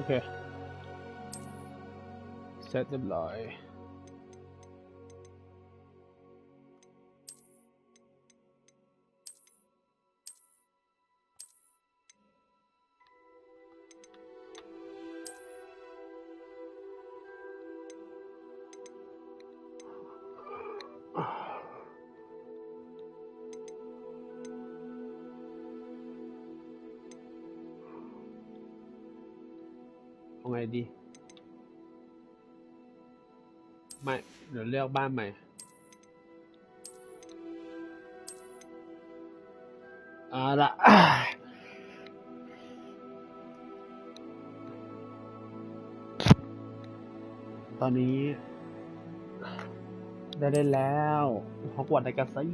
เคเสร็จเรียบร้อยเอาไงดีไม่เดี๋ยวเลือกบ้านใหม่ละตอนนี้ได้เล่นแล้วฮอกวอตส์ไดกาซี่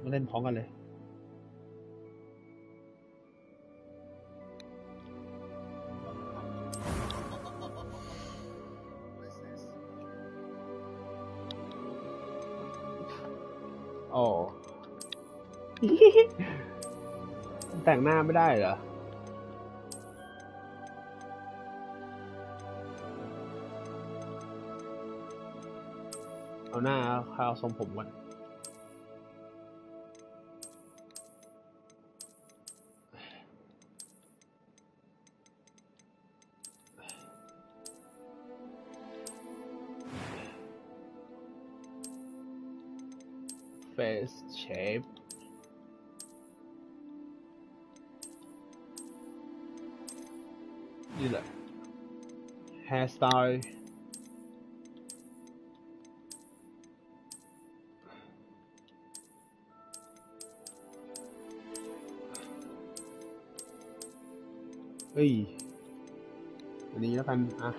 มาเล่นพร้อมกันเลยโอ้แต่งหน้าไม่ได้เหรอเอาหน้าเอาทรงผมก่อนface shape นี่แหละ hairstyle เฮ้ยอันนี้แล้วกันอ่ะ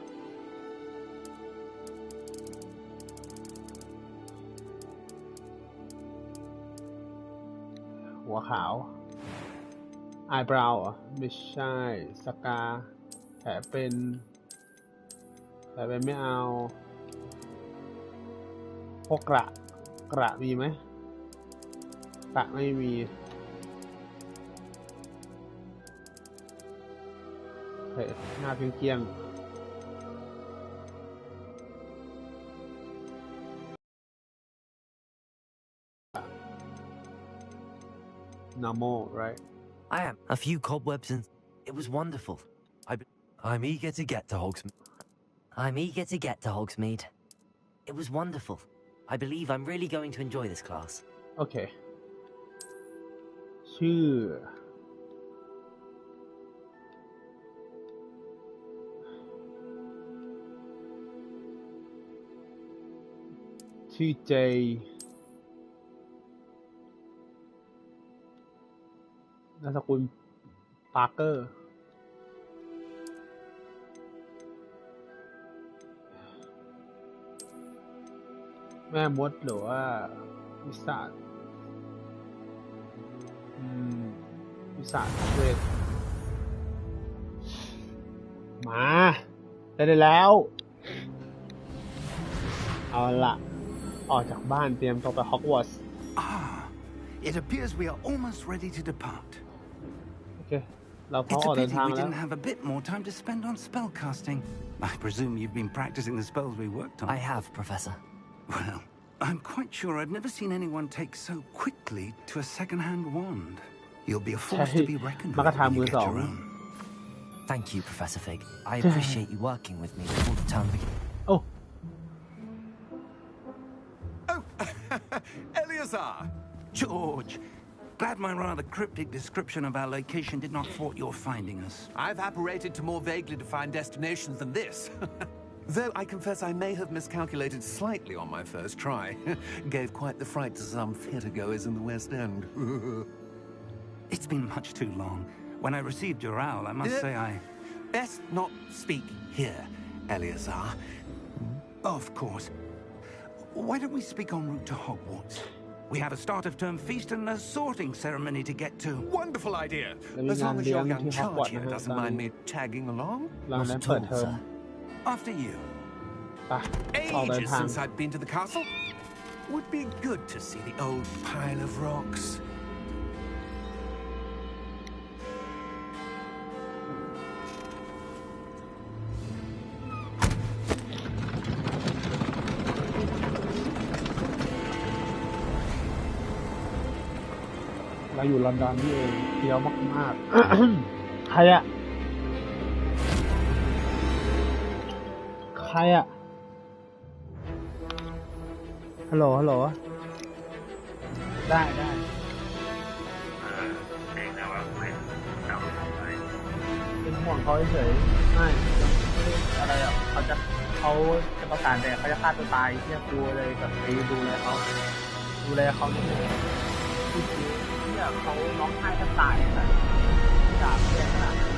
หัวขาว eyebrow เหรอไม่ใช่สกาแผลเป็นไม่เอาพวกกระมีไหมกระไม่มีโอเคหน้าเพียงnormal right I am. A few cobwebs and it was wonderful. I'm eager to get to Hogsmeade. It was wonderful. I believe I'm really going to enjoy this class. Okay. ชื่อเจนามสกุลปาร์เกอร์แม่มดหรือว่าวิสัทวิสัทเวทมาได้แล้วเอาละออกจากบ้านเตรียมตัวไปฮอกวอตส์ It appears we are almost ready to depart. โอเคเราพร้อมออกเดินทางแล้ว We didn't have a bit more time to spend on spellcasting. I presume you've been practicing the spells we worked on. I have, Professor. Well, I'm quite sure I've never seen anyone take so quickly to a second-hand wand. You'll be a force to be reckoned with when you get your own. Thank you, Professor Fig. I appreciate you working with me before the term begins. Oh. Oh, Eleazar! George! Glad my rather cryptic description of our location did not thwart your finding us. I've apparated to more vaguely defined destinations than this. Though I confess I may have miscalculated slightly on my first try. Gave quite the fright to some theatre-goers in the West End. It's been much too long. When I received your owl, I must say I... Best not speak here, Eleazar. Of course. Why don't we speak en route to Hogwarts? We have a start-of-term feast and a sorting ceremony to get to. Wonderful idea! As long as your young charge here doesn't mind me tagging along. Not at all, sir. After you. Ages since I've been to the castle. Would be good to see the old pile of rocks. เราอยู่ลอนดอนนี่เองเที่ยวมากๆ ใครอะฮัลโหลได้เป็นห่วงเขาเฉยๆไม่อะไรอ่ะเขาจะประกาศแต่เขาจะฆ่าตัวตายเนี่ยกูเลยแบบไปดูแลเขานิดนึงที่เนี่ยเขาร้องไห้แทบตายนะจากแย่ขนาดนั้น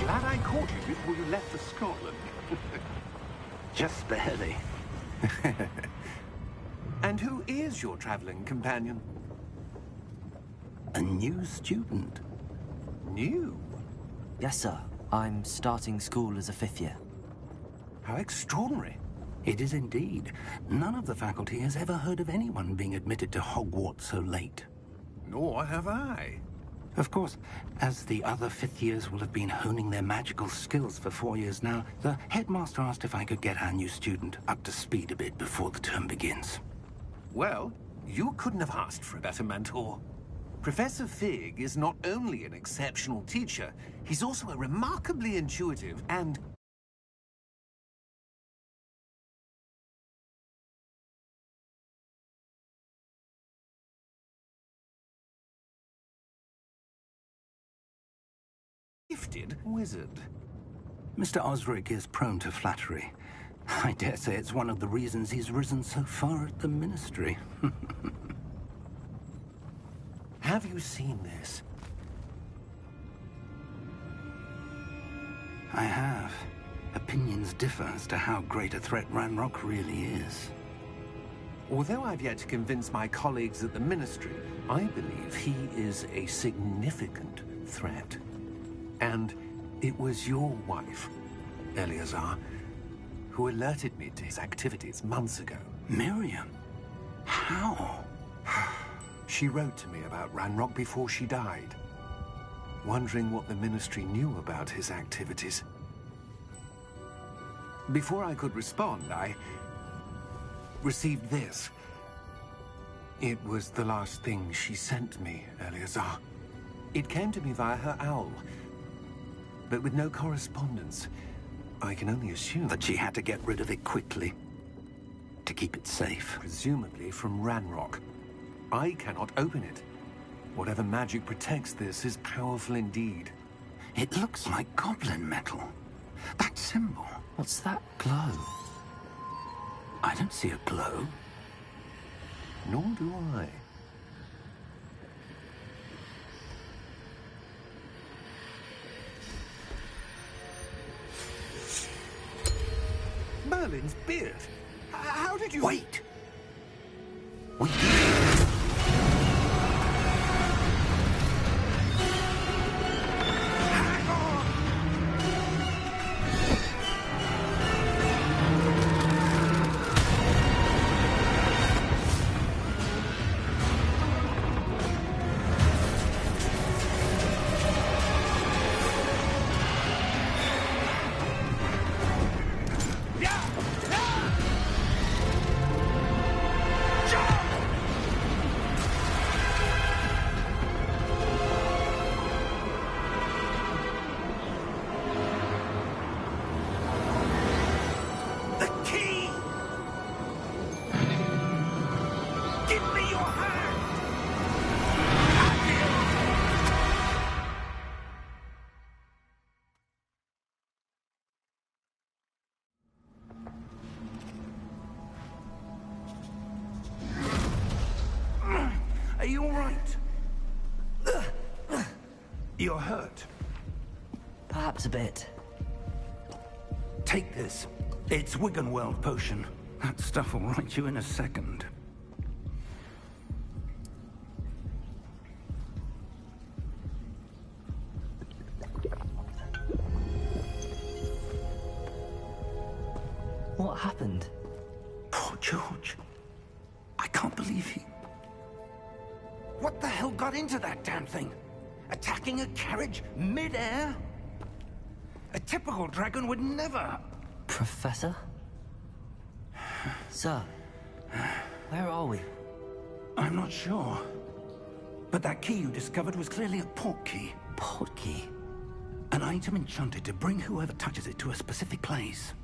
Glad I caught you before you left for Scotland. Just barely. And who is your travelling companion? A new student. New? Yes, sir. I'm starting school as a 5th year. How extraordinary. It is indeed. None of the faculty has ever heard of anyone being admitted to Hogwarts so late. Nor have I. Of course, as the other 5th years will have been honing their magical skills for 4 years now, the headmaster asked if I could get our new student up to speed a bit before the term begins. Well, you couldn't have asked for a better mentor. Professor Fig is not only an exceptional teacher, he's also a remarkably intuitive and gifted wizard. Mr. Osric is prone to flattery. I dare say it's one of the reasons he's risen so far at the Ministry. Have you seen this? I have. Opinions differ as to how great a threat Ranrock really is. Although I've yet to convince my colleagues at the Ministry, I believe he is a significant threat. And it was your wife, Eleazar, who alerted me to his activities months ago. Miriam? How? She wrote to me about Ranrock before she died, wondering what the Ministry knew about his activities. Before I could respond, I received this. It was the last thing she sent me, Eleazar. It came to me via her owl, but with no correspondence. I can only assume That she had to get rid of it quickly, to keep it safe. presumably from Ranrock. I cannot open it. Whatever magic protects this is powerful indeed. It looks like goblin metal. That symbol. What's that glow? I don't see a glow. Nor do I. Merlin's beard. How did you... Wait! We The key! Give me your hand! Are you all right? You're hurt. Perhaps a bit. Take this. It's Wiggenweld potion. That stuff will right you in a second. What happened? Poor George. I can't believe he... What the hell got into that damn thing? Attacking a carriage mid-air? A typical dragon would never... Professor? Sir, where are we? I'm not sure. But that key you discovered was clearly a port key. Port key? An item enchanted to bring whoever touches it to a specific place.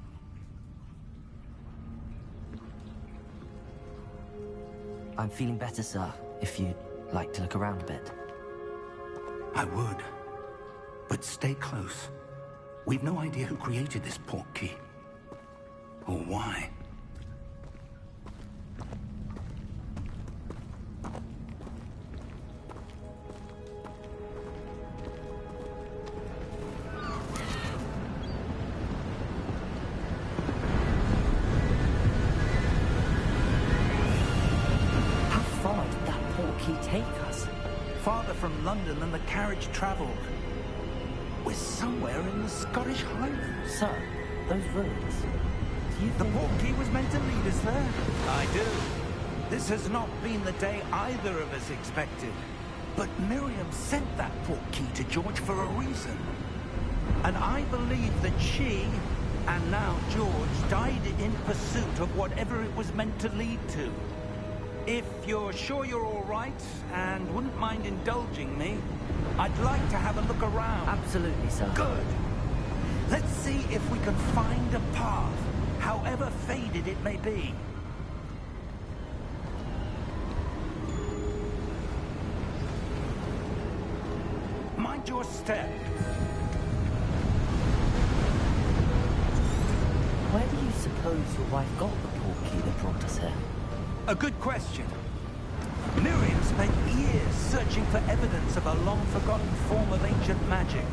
I'm feeling better, sir, if you'd like to look around a bit. I would. But stay close. We've no idea who created this port key. Or why. How far did that port key take us? Farther from London than the carriage travelled. We're somewhere in the Scottish Highlands. Sir, those ruins. Do you The think... port key was meant to lead us there. I do. This has not been the day either of us expected. But Miriam sent that port key to George for a reason. And I believe that she, and now George, died in pursuit of whatever it was meant to lead to. If you're sure you're all right, and wouldn't mind indulging me, I'd like to have a look around. Absolutely, sir. Good. Let's see if we can find a path, however faded it may be. Mind your step. Where do you suppose your wife got the port key that brought us here? A good question. Miriam spent years searching for evidence of a long-forgotten form of ancient magic.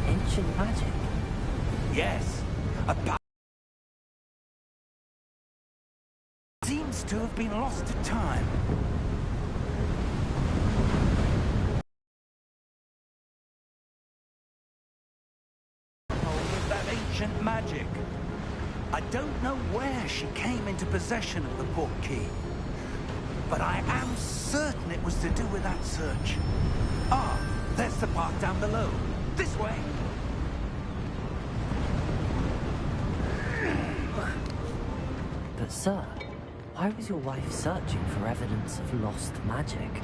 Ancient magic? Yes, a power seems to have been lost to time. With that ancient magic. I don't know where she came into possession of the port key, but I am certain it was to do with that search. Ah, there's the path down below. This way. But sir, why was your wife searching for evidence of lost magic?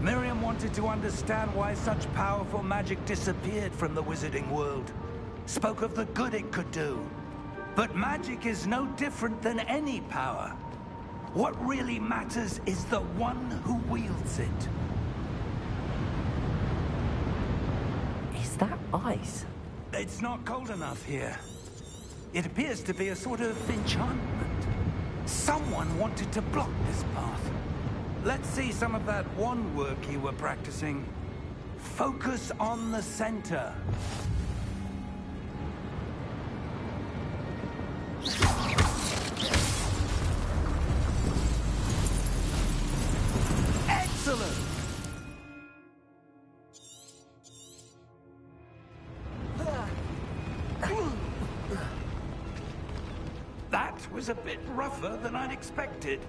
Miriam wanted to understand why such powerful magic disappeared from the wizarding world. Spoke of the good it could do. But magic is no different than any power. What really matters is the one who wields it. Is that ice? It's not cold enough here. It appears to be a sort of enchantment. Someone wanted to block this path. Let's see some of that one work you were practicing. Focus on the center. Excellent! That was a bit rougher than I'd expected.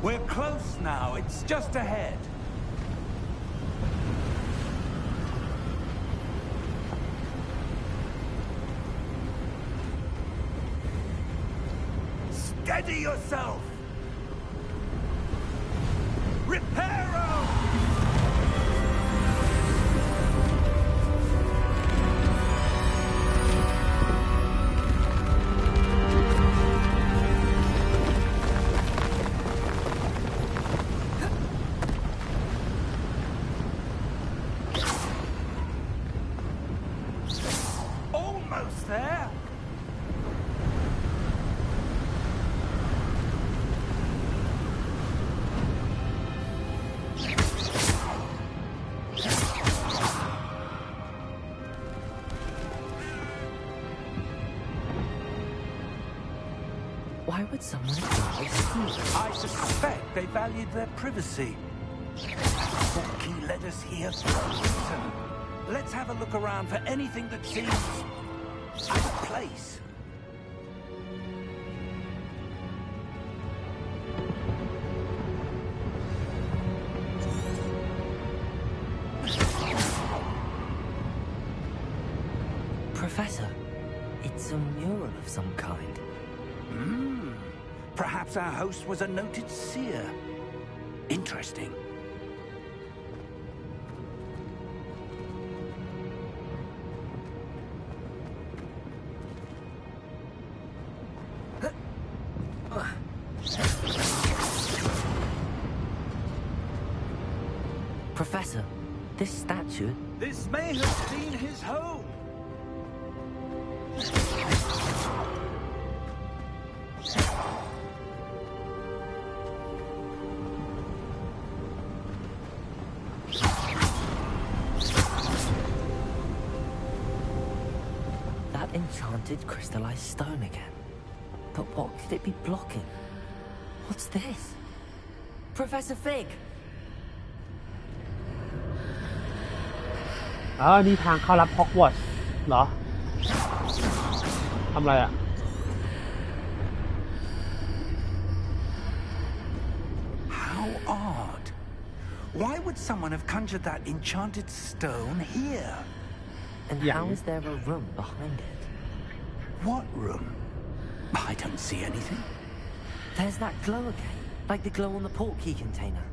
We're close now. It's just ahead. Steady yourself! Reparo! Almost there. Why would someone think this here? I suspect they valued their privacy. Portkey led us here for a reason. Let's have a look around for anything that seems out of place. Professor, it's a mural of some kind. Perhaps our host was a noted seer. Interesting. Professor, this statue... This may have been his home. That enchanted crystallized stone again. But what could it be blocking? What's this? Professor Fig! นี่ทางเข้ารับฮอกวอตส์เหรอทำอะไรอ่ะ How odd. Why would someone have conjured that enchanted stone here? And Yeah. how is there a room behind it? What room? I don't see anything. There's that glow again, like the glow on the portkey container.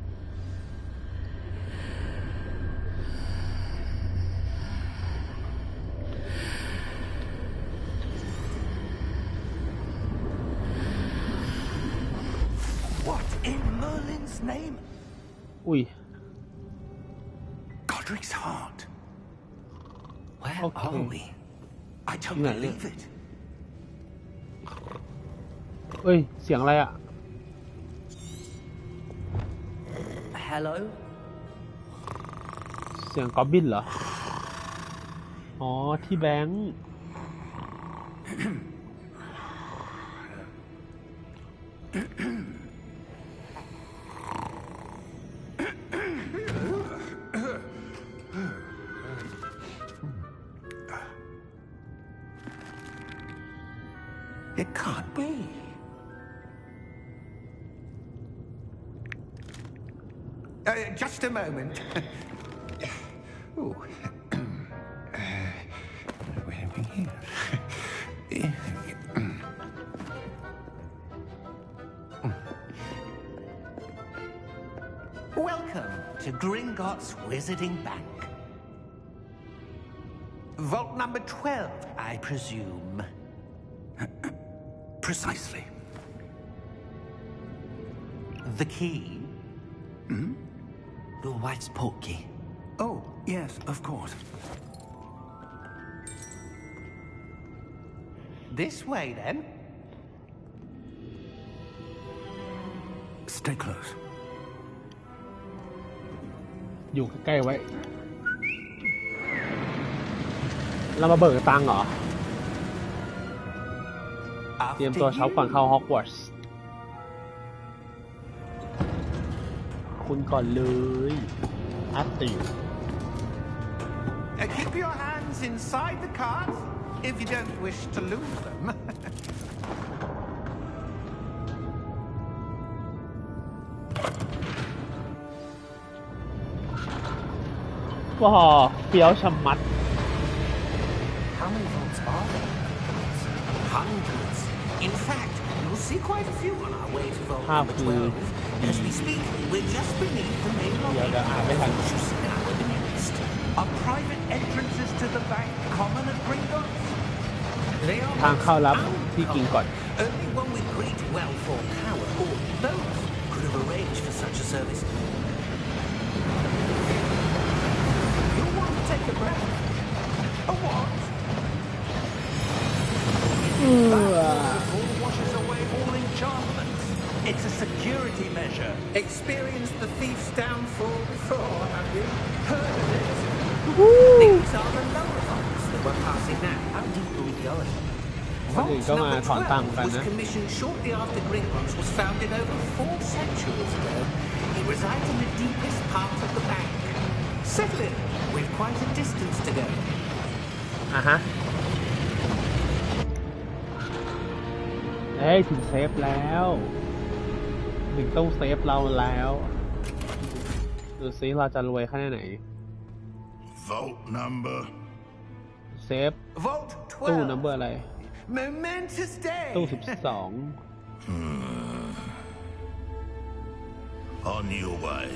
What in Merlin's name? อุ้ย Godric's heart. Where Okay. are we? I don't Yeah, believe it. เอ้ยเสียงอะไรอ่ะ Hello? เสียงกอบบินเหรอ อ๋อที่แบงค์ It can't be. Just a moment. Ooh. What have we here? Welcome to Gringotts Wizarding Bank. Vault number 12, I presume. Precisely. The key? Your wife's portkey. Oh, yes, of course. This way, then. Stay close. อยู่ใกล้ๆไว้ เรามาเบิกตังค์เหรอ เตรียมตัวช็อปก่อนเข้าฮอกวอตส์ คุณก่อนเลยอัตติ Keep your hands inside the cart if you don't wish to lose them. ว้าวเฟี้ยวชะมัด How many vaults are there? Hundreds. In fact, you'll see quite a few on our way to vault number 12. As we speak, we're just beneath the main lobby. Which you see now in the nearest. Are private entrances to the bank common at Gringotts? They are ทางเข้ารับที่กินก่อน only one with great wealth or power, or both, could have arranged for such a service. You'll want to take a breath. A what? All washes away all enchantments. It's a security measure. Experienced the thief's downfall before, have you? Heard of it? These are the lower vaults that we're passing now. How deep are we going? คนอื่น Vault ก็มา number ถอนตังค์กัน 12 was นะ commissioned shortly after Gringotts was founded over 4 centuries ago. It resides in the deepest part of the bank. Settle in. We've quite a distance to go. ฮะเฮ้ยถึงเซฟแล้วถึงต้องเซฟเราแล้วดูซิเราจะรวยขนาดไหน Vault number. เซฟ Vault ตู้ 12. นัมเบอร์อะไร Momentous day. ตู้12 On your way.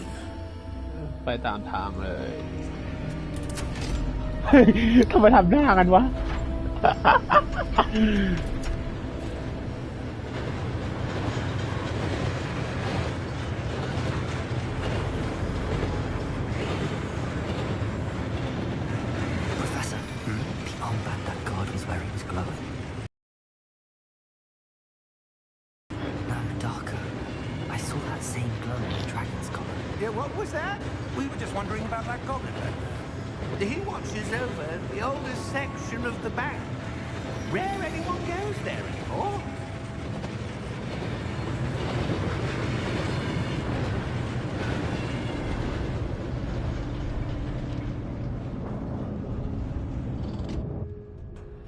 ไปตามทางเลย เฮ้ยทำไมทำหน้ากันวะ Professor, the armband that guard was wearing was glowing. Now darker. I saw that same glow in the dragon's collar. Yeah, what was that? We were just wondering about that goblin back there. He watches over the oldest section of the bank. Rare anyone goes there anymore.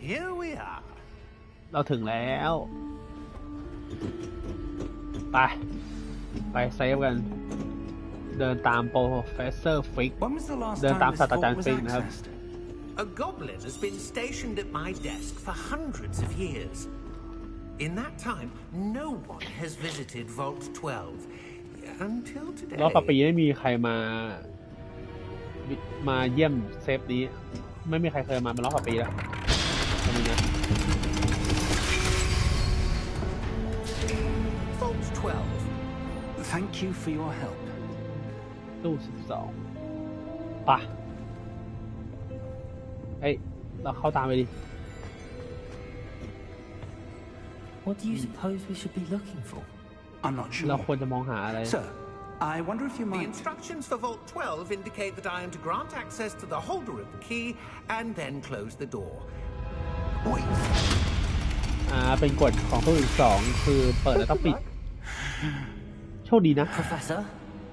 Here we are. เราถึงแล้ว ไปเซฟกัน เดินตามโปรเฟสเซอร์ฟิก When was the last เดิน time ตาม this ศาสตรา vault จารย์ was ฟิกนะครับ accessed? A goblin has been stationed at my desk for hundreds of years. In that time, no one has visited Vault 12 until today. รอบต่อปีไม่มีใครมาเยี่ยมเซฟนี้ ไม่มีใครเคยมาเป็นรอบต่อปีแล้วตรงนี้นะ Vault 12. Thank you for your help. ตู้12ป่ะเอ้ยเราเข้าตามไปดิ What do you suppose we should be looking for? I'm not เรา sure. ควรจะมองหาอะไร Sir, I wonder if you The might... instructions for Vault 12 indicate that I am to grant access to the holder of the key and then close the door. Wait. เป็นกฎของตู้12คือเปิดแล้วต้องปิด โชคดีนะ Professor?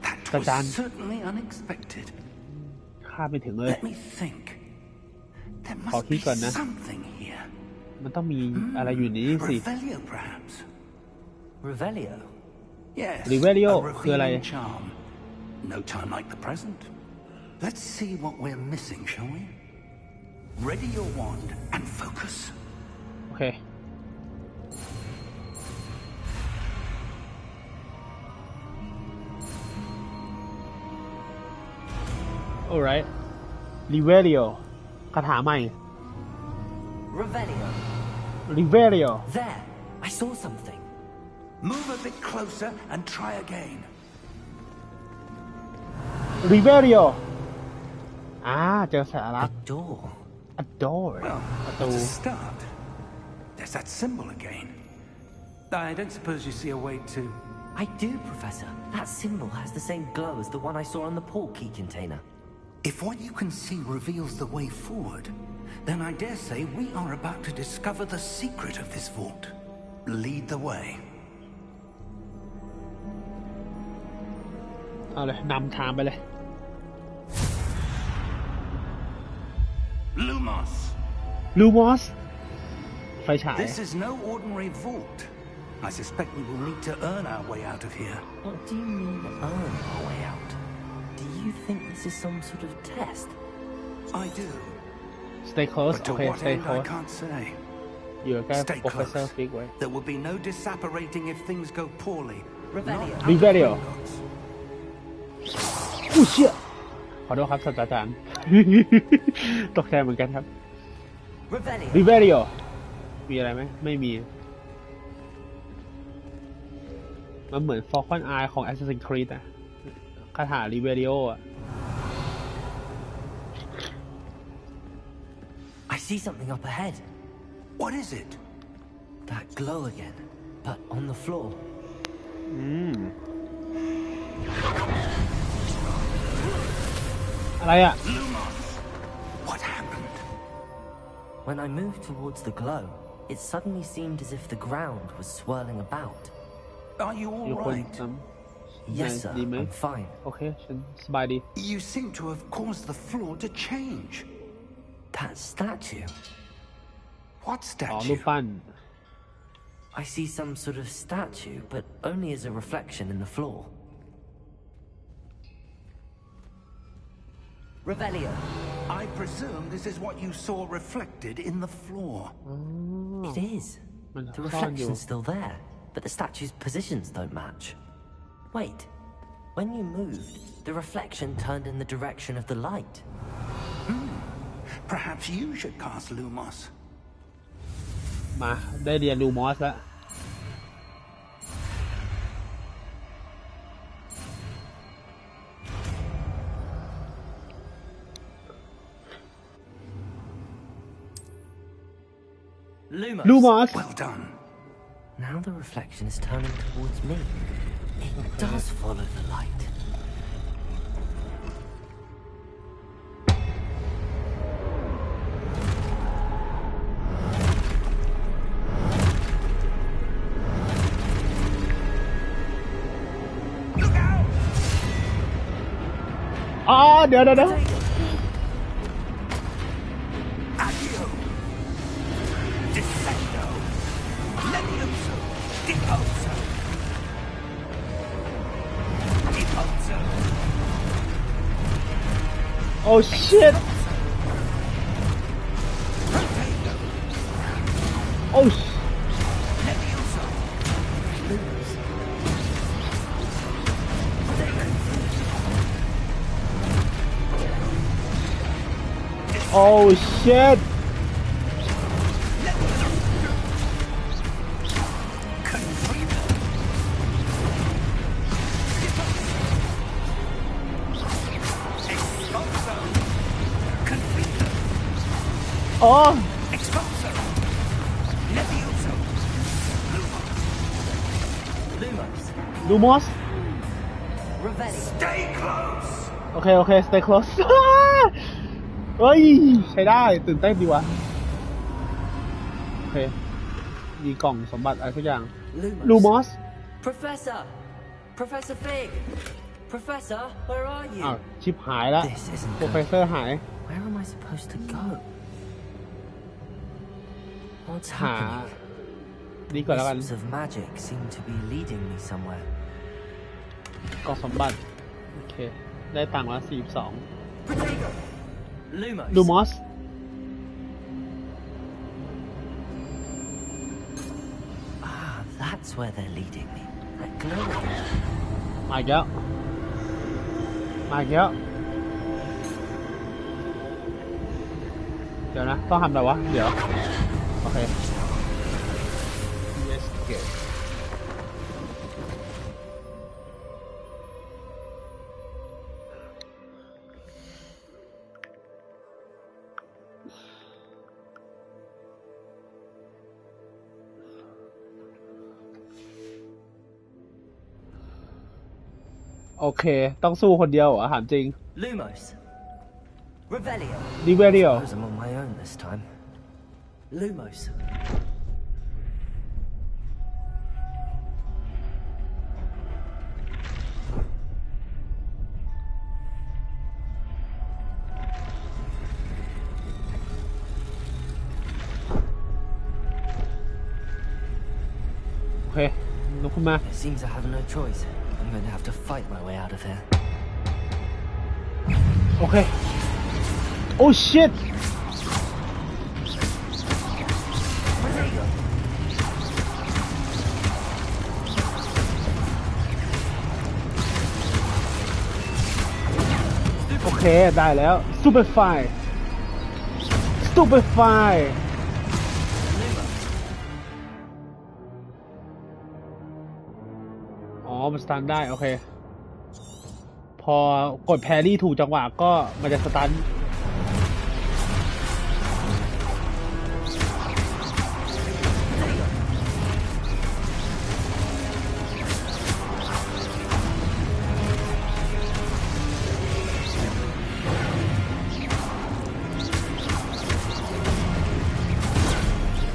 That Kajan. was certainly unexpected. คาดไม่ถึงเลย Let me think. Thereขอ must คิด be ก่อนนะ something here. มันต้องมีอะไรอยู่ในนี้สิ Revelio, perhaps. Revelio? Yes. Revelio a คืออะไร revealing charm. No time like the present. Let's see what we're missing, shall we? Ready your wand and focus. โอเค alright Revelio คาถาใหม่ Revelio. Revelio There. I saw something. Move a bit closer and try again. Revelio เจอสัญลั A กษณ์ door. a door Well, ประตู that's a start. There's that symbol again. I don't suppose you see a way to... I do, Professor. That symbol has the same glow as the one I saw on the port key container. If what you can see reveals the way forward, then I dare say we are about to discover the secret of this vault. Lead the way. เอาเลยนำทางไปเลย Lumos. Lumos ไฟฉาย This is no ordinary vault. I suspect we will need to earn our way out of here. What do you mean, earn our way out? Do you think this is some sort of test? I do. Stay close But to โอเค what stay end, I close can't say. อยู่ใกล้ Stay Professor close. Fig ไว้ There will be no disapparating if things go poorly. Revelio. Not out of Revelio. Gringotts. อู้เชี่ยขอโทษครับศาสตราจารย์ ตกใจเหมือนกันครับ Revelio. Revelio มีอะไรไหมไม่มี มันเหมือน Falcon Eye ของ Assassin's Creed อะคาถา Revelio อะ I see something up ahead. What is it? That glow again, but on the floor. อะไรอะ What happened? When I moved towards the glow, it suddenly seemed as if the ground was swirling about. Are you มี all คน right? ท Yes, sir. ดีไหม I'm fine. โอเคฉันสบายดี You seem to have caused the floor to change. That statue. What อ๋อรูป statue? ปั้น I see some sort of statue, but only as a reflection in the floor. Revelio. I presume this is what you saw reflected in the floor. It is. มัน The ซ่อนอยู่ reflection's still there, but the statue's positions don't match. Wait. When you moved, the reflection turned in the direction of the light. Perhaps you should cast Lumos. มาได้เรียนรูมอสแล้วลูมอส Well done. Now the reflection is turning towards me. It does follow the light. Look out! อ๋อเดี๋ยว Addio! Descendo! Levioso! Deposo! Deposo! โอ้ shit Protego! โอ้ Levioso! Oh shitอ๋อ Expulso! Levioso! Lumos. ลูมอส Revelio. Stay close! โอเค stay close เฮ้ย ใช้ได้ตื่นเต้นดีวะโอเค มีกล่องสมบัติอะไรสักอย่าง ลูมอส Professor! Professor Fig! Professor, where are you? อ้าวชิบหายแล้ว This isn't โปร good. เฟสเซอร์หาย Where am I supposed to go? What's หา happening? นี่ก่อนแล้วกัน Wisps of magic seem to be leading me somewhere. กล่องสมบัติ โอเค ได้ตังค์แล้ว42 Protego! Lumos. ลูมอส Ah, that's where they're leading me. That glow again. มาอีกแล้ว มาอีกแล้ว เดี๋ยวนะ ต้องทำอะไรวะ เดี๋ยว โอเค investigate โอเค ต้องสู้คนเดียวเหรอถามจริง Lumos. Revelio. ดิเวเดียว Suppose I'm on my own this time. Lumos. โอเค ลุกขึ้นมา It seems I have no choice. I'm going to have to fight my way out of here. โอเค โอ้ shit Protego. โอเค ได้แล้ว Superfly Superfly อ๋อ มันสตันได้ โอเค พอกดแพรี่ถูกจังหวะก็มันจะสตัน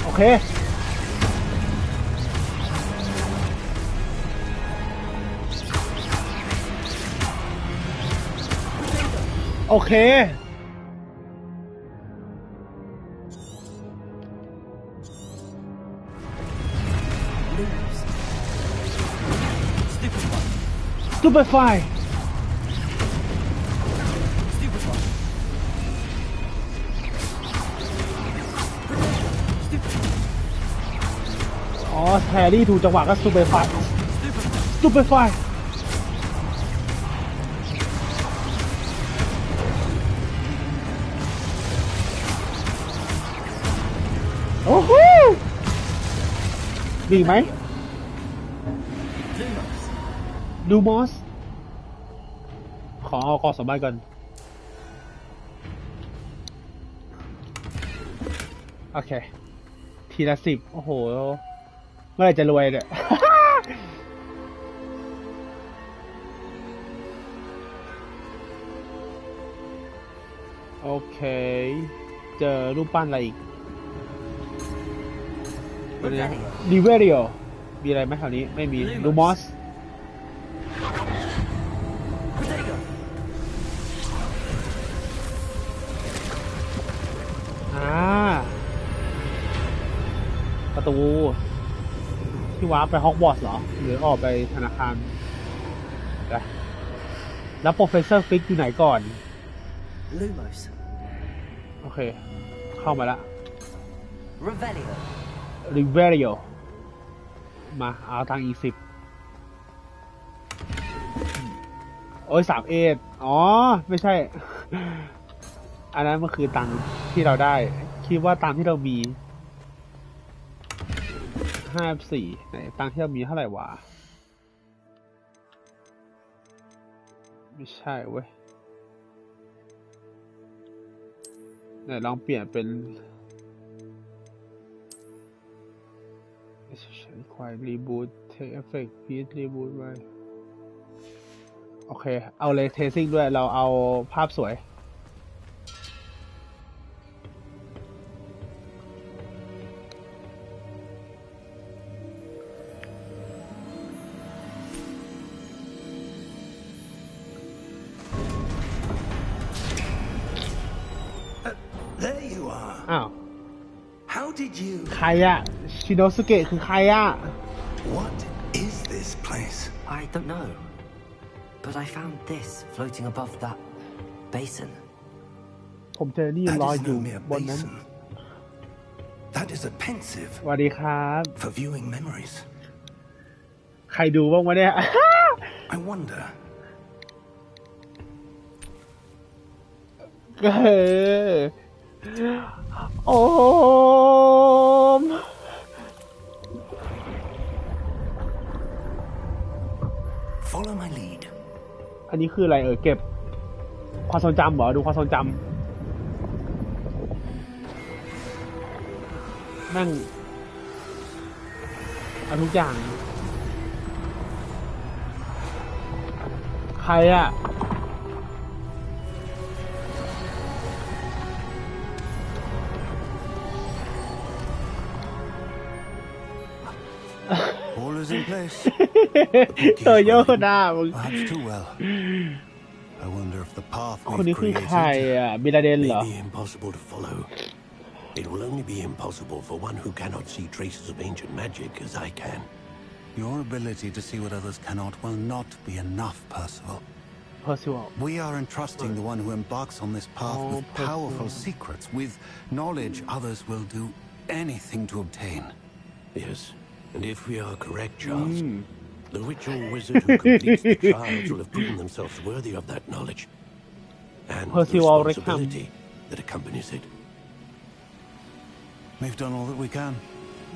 โอเค โอเคซูเปอร์ไฟอ๋อแฮร์รี่ถูกจังหวะก็ซูเปอร์ไฟซูเปอร์ไฟโอ้โหดีไหมดูมอสขอเอากอสบายก่อนโอเคทีละ10โอ้โหเมื่อไหร่จะรวยเนี่ย โอเคเจอรูปปั้นอะไรอีกดิเวเรียมีอะไรไหมแถวนี้ไม่มีดูมอสประตูที่วาร์ปไปฮอกวอตส์เหรอหรือออกไปธนาคารแล้วโปรเฟสเซอร์ฟิกอยู่ไหนก่อน Lumos. โอเคเข้ามาละ Revelio. ริเวเรียมาเอาทางE10โอ้ย3 เอทอ๋อไม่ใช่ อันนั้นมันคือตังค์ที่เราได้คิดว่าตังค์ที่เรามี54ไหนตังค์ที่เรามีเท่าไหร่วะไม่ใช่เว้ยไหนลองเปลี่ยนเป็นควายรีบูทเทคเอฟเฟกต์พีทรีบูทไว้โอเคเอาเลยเทสซิ่งด้วยเราเอาภาพสวยThere you are. อ้าว How did you... ใครอะชิโนสุเกะคือใครอะ What is this place? I don't know. But I found this floating above that basin. ผมเจอนี่ That ลอย is อยู่ no mere บนนั้น basin. That is a pensive สวัสดีครับ for viewing memories. ใครดูบ้างวะเนี่ย I wonder. โอม Follow my lead. อันนี้คืออะไรเก็บความทรงจำเหรอดูความทรงจำแม่งเอาทุกอย่างใครอะ All is in place. ตัวโยนามึง Perhaps too well. I wonder if the path คน we've นี้คือใคร created อ่ะบิลาเดนเหรอ May be impossible to follow. It will only be impossible for one who cannot see traces of ancient magic as I can. your ability to see what others cannot will not be enough, Percival. เพอร์ซิว We are entrusting the one who embarks on this path with Percival. powerful secrets, with knowledge others will do anything to obtain. Yes, and if we are correct, Charles, the witch or wizard who completes the trials will have proven themselves worthy of that knowledge and the Percival responsibility that accompanies it. We've done all that we can.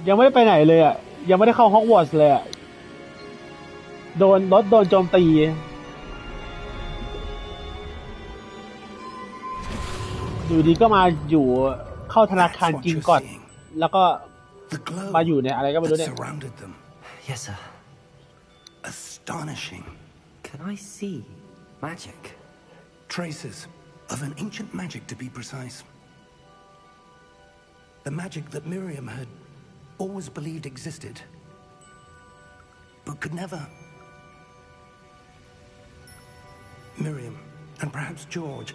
ยังไม่ได้ไปไหนเลยอ่ะยังไม่ได้เข้าฮอกวอตส์เลยอ่ะโดนรถโดนโจมตีอยู่ดีก็มาอยู่เข้าธนาคาร That's what จริง you're ก่อน seeing. แล้วก็ The glow มาอยู่ในอะไรก็ไม่รู้ that เนี่ย surrounded them. Yes, sir. Astonishing. Can I see magic? Traces of an ancient magic, to be precise. The magic that Miriam had always believed existed, but could never. Miriam, and perhaps George,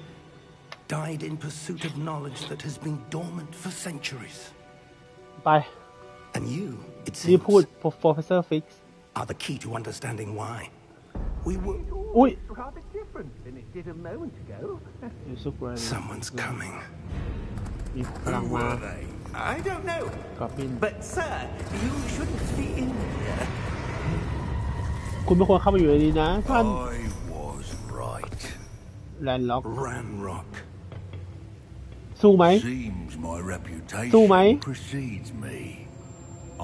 died in pursuit of knowledge that has been dormant for centuries. ไป And you, it นี่พูด seems, Professor Fix are the key to understanding why. We were... อุ้ย Rather different than it did a moment ago. ยูซุกไร Someone's coming. มีพลังมา I don't know. กอบบิน But, sir, you shouldn't be in here. คุณไม่ควรเข้ามาอยู่ในนี้นะท่าน I was right. แลนด์ล็อก Ranrock. สู้ไหม Seems my reputation สู้ไหม precedes me.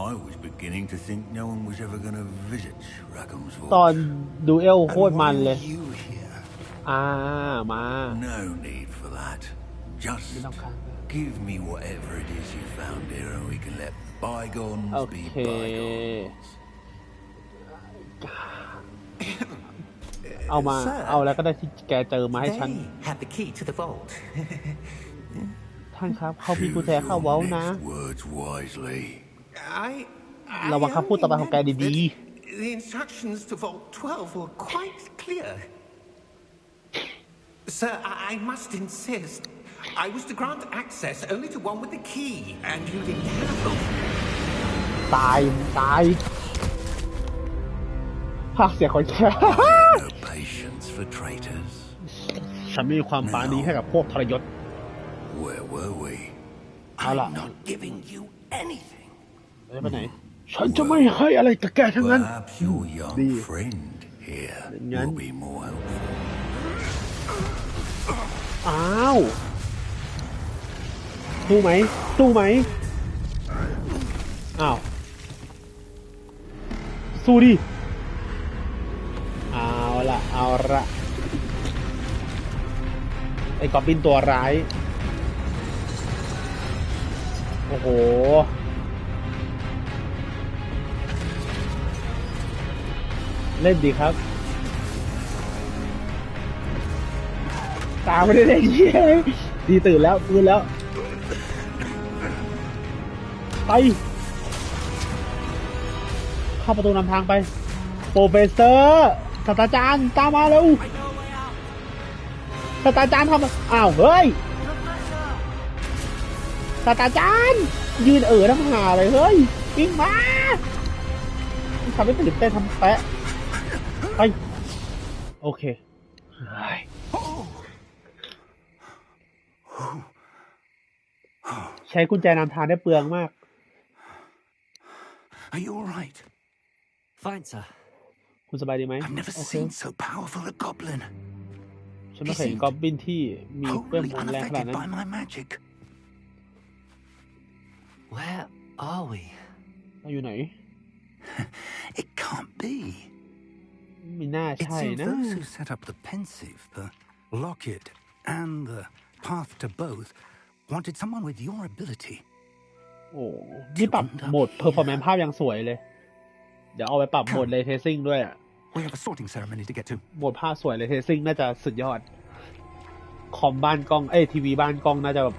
I was beginning to think no one was ever going to visit Rackham's ตอน Vault. ดูเอลโคตร And มัน why เลย are you here? มา No need for that. Just ไม่ต้องการ give me whatever it is you found here and we can let bygones โอ be เค bygones. เอามา เอาแล้วก็ได้ที่แกเจอมาให้ฉัน They have the key to the vault. ท่านครับ เขามีกุญแจ Choose เข้า your เว้านะ next words wisely. ระวังคำพูดต่อไปของแกดี The instructions to Vault 12 were quite clear. Sir, I must insist. I was to grant access only to one with the key, and you didn't have them. ๆ ตายภาคเสียงคนแค่ No patience for traitors. ฉันไม่มีความปราณีให้กับพวกทรยศ Where were we? Ala. I'm not giving you anything. ไปไหน ฉันจะไม่ให้อะไรกับแกทั้งนั้น Perhaps your young Đi. friend here Nhắn. will be more helpful. อ้าวสู้ไหมอ้าวสู้ดิเอาละไอ้กอบบินตัวร้ายโอ้โหเล่นดีครับตามไม่ได้เลยเย้ดีตื่นแล้วไปเข้าประตูนำทางไปโปรเฟสเซอร์ศาสตราจารย์ตามมาเร็วศาสตราจารย์ทำอ้าวเฮ้ยศาสตราจารย์ยืนน้ำหาเลยเฮ้ยวิ่งมาทำให้ตื่นเต้นทำแปะไปโอเคใช้กุญแจนำทางได้เปลืองมาก Are you all right? Fine, sir. คุณสบายดีไหม I've never โอเค seen so powerful a goblin. ฉันไม่เคยเห็นกอบบินที่มีเวทม Totally นต์แรงขนาด unaffected นั้น by my magic. Where are we? เราอยู่ไหน It can't be. ไม่น่า It ใช่ seems นะ those who set up the pensive, the locket, and the path to both wanted someone with your ability. โอ้นี่ปรับโหมดเพอร์ฟอร์แมนซ์ภาพยังสวยเลย เดี๋ยวเอาไปปรับโหมดเลเทซิ่งด้วยอ่ะ We have a sorting ceremony to get to. โหมดภาพสวยเลเทซิ่งน่าจะสุดยอด คอมบ้านกล้องทีวีบ้านกล้องน่าจะแบบ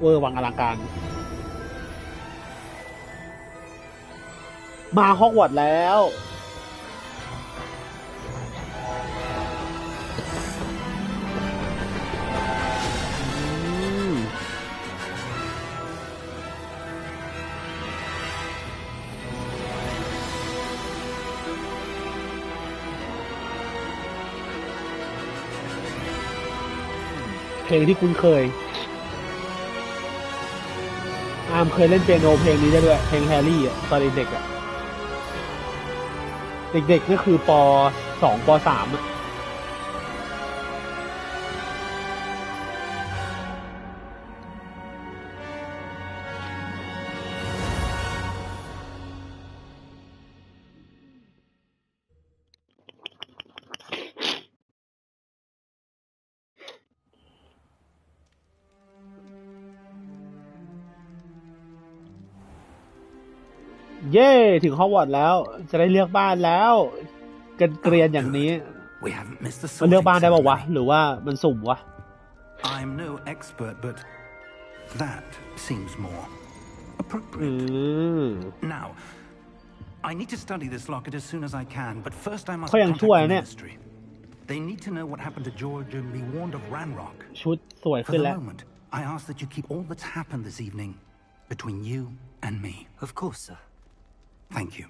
เวอร์วังอลังการ มาฮอกวอตส์แล้ว เพลงที่คุ้นเคยอาร์มเคยเล่นเปียโนเพลงนี้ได้ด้วยเพลงแฮร์รี่อ่ะตอนเด็กๆอ่ะเด็กๆก็คือป.2 ป.3 อ่ะเย้ถึงฮอกวอตส์แล้วจะได้เลือกบ้านแล้วกันเกรียนอย่างนี้ We haven't missed the มันเลือก sorting บ้านได้ป่าวะ ceremony. หรือว่ามันสุ่มวะ I'm no expert, but that seems more อื appropriate. ม Now, I need to study this locket as soon as I can, but first I must เขายัง contact ช่วย the เนี่ย ministry. They need to know what happened to George and be warned of Ranrock. ชุดสวย For ขึ้น the แล้ว moment, I ask that you keep all that's happened this evening between you and me. Of course, sir. Thank you.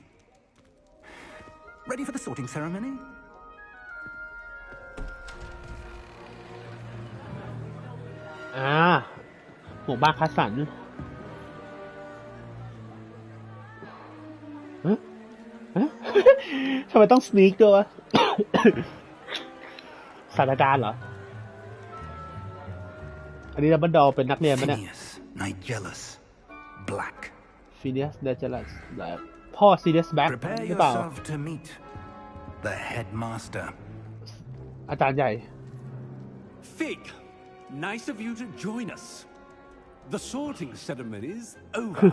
Ready for the sorting ceremony? หมู่บ้านคัสสันทำไมต้องสนีกด้วยวะ ศาสตราจารย์เหรอ อันนี้ดับเบิลดอลเป็นนักเรียนไหมเนี่ย Phineas, Nigellus, Black. ฟีเนียสเดจลัสพ่อซีเรียสแบ็ค Prepare หรือเปล่า yourself to meet the headmaster. อาจารย์ใหญ่ Fig, nice of you to join us. The sorting ceremony's over.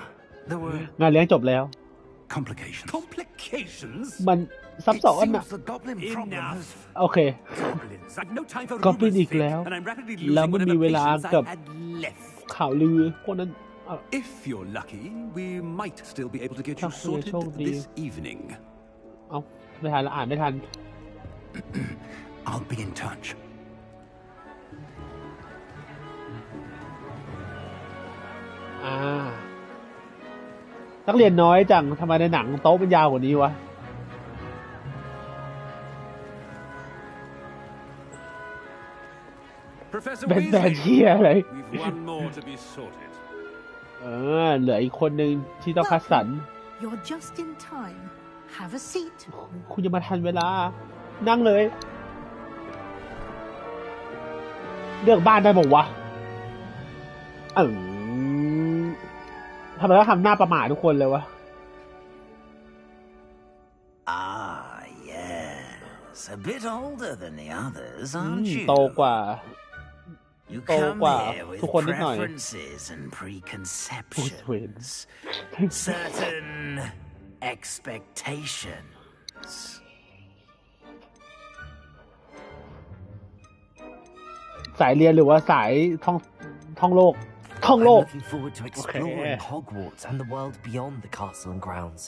There were งานเลี้ยงจบแล้ว complications. Complications? มันซับ It ซ้อนอะ seems the goblin problem Enough. has โอเค Goblins. I've no time for ก็เป็น rumors, อีก Fig, แล้ว and I'm rapidly แล้ว losing มันมี whatever เวลา patience กับ I had left. ข่าวลือพวกนั้น If you're lucky, we might still be able to get you ถ้าคุณจะ sorted โชคดี this evening. เอาไม่ทันแล้วอ่านไม่ทัน I'll be in touch. นักเรียนน้อยจังทำไมในหนังโต๊ะมันยาวกว่านี้วะ Professor เป็นแบน Weasley, เชียอะไร we've one more to be sorted. เหลืออีกคนหนึ่งที่ต้องคัดสรร You're just in time. Have a seat. คุณจะมาทันเวลา นั่งเลย เลือกบ้านได้บอกวะทำไมต้องทำหน้าประหม่าทุกคนเลยวะ Ah, yes. A bit older than the others, aren't you? โตกว่า You โต come กว่า here with ทุกคนนิดหน่อย preferences and preconceptions, certain expectations. สายเรียนหรือว่าสายท่องโลก ท่อง I'm โลก looking forward to exploring Hogwarts and the world beyond the castle and grounds.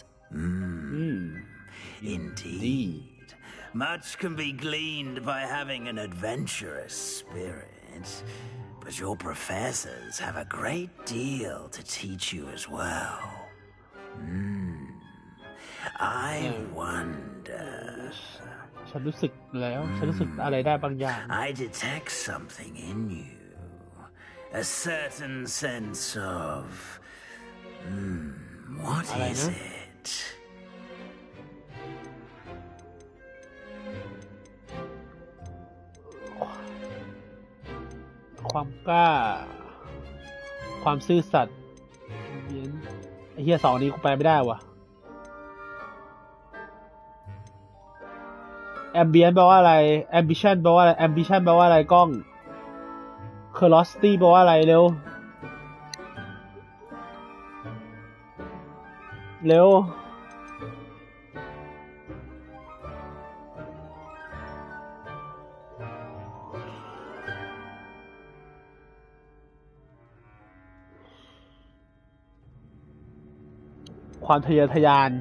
Indeed. Much can be gleaned by having an adventurous spirit, but your professors have a great deal to teach you as well. I wonder. ฉันรู้สึกแล้ว ฉันรู้สึกอะไรได้บางอย่าง I detect something in you. A certain sense of... what is it? ความกล้า ความซื่อสัตย์ไอ้เหี้ยสองนี้กูแปลไม่ได้ว่ะ ambience แปลว่าอะไร ambition แปลว่าอะไร ambition แปลว่าอะไรกล้อง curiosity แปลว่าอะไรเร็ว เร็ว ความทะเยอทะยาน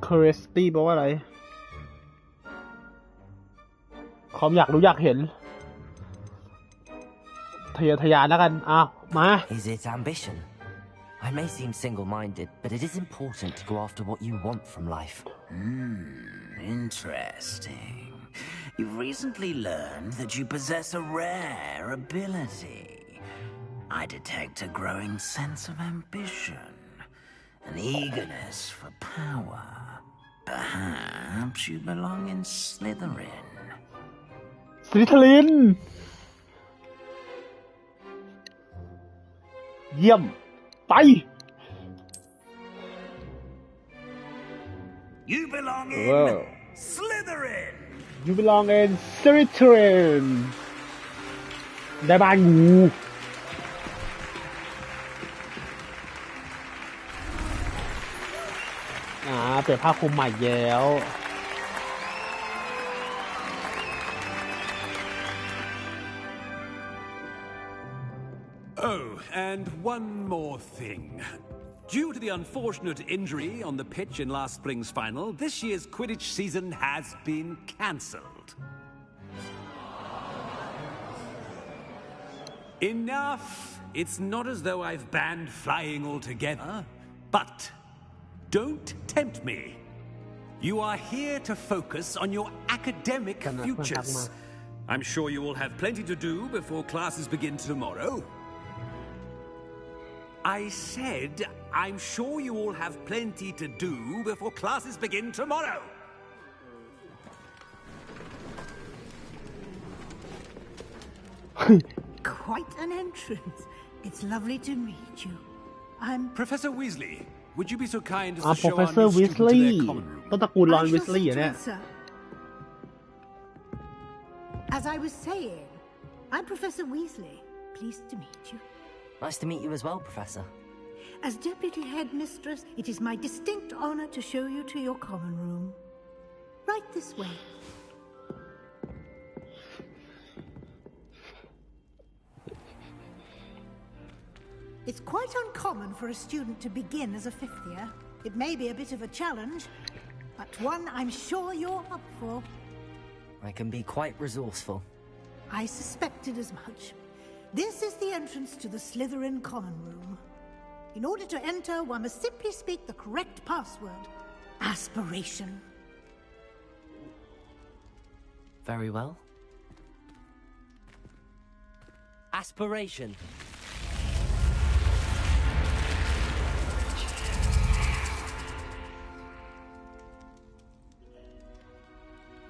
curiosity แปลว่าอะไร ความอยากรู้อยากเห็น ทะเยอทะยานแล้วกัน อ้าว มา Is it ambition? I may seem single-minded, but it is important to go after what you want from life. Interesting. You've recently learned that you possess a rare ability. I detect a growing sense of ambition, an eagerness for power. Perhaps you belong in Slytherin. สลิธีริน เยี่ยม ไป You belong in Whoa. Slytherin. You belong in Slytherin ได้บ้านงูเปลี่ยนผ้าคลุมใหม่แล้ว A Oh, and one more thing. Due to the unfortunate injury on the pitch in last spring's final, this year's Quidditch season has been cancelled. Enough! It's not as though I've banned flying altogether, but don't tempt me. You are here to focus on your academic futures. I'm sure you will have plenty to do before classes begin tomorrow. I said, I'm sure you all have plenty to do before classes begin tomorrow. Quite an entrance. It's lovely to meet you. I'm Professor Weasley. Would you be so kind as to show our Professor new student to Weasley their common room? ต้นตระกูลรอน I วิ shall สลีย์ see เนี่ย to it, sir. As I was saying, I'm Professor Weasley. Pleased to meet you. Nice to meet you as well, Professor. As Deputy Headmistress, it is my distinct honor to show you to your common room. Right this way. It's quite uncommon for a student to begin as a fifth year. It may be a bit of a challenge, but one I'm sure you're up for. I can be quite resourceful. I suspected as much. This is the entrance to the Slytherin common room. In order to enter, one must simply speak the correct password. Aspiration. Very well. Aspiration.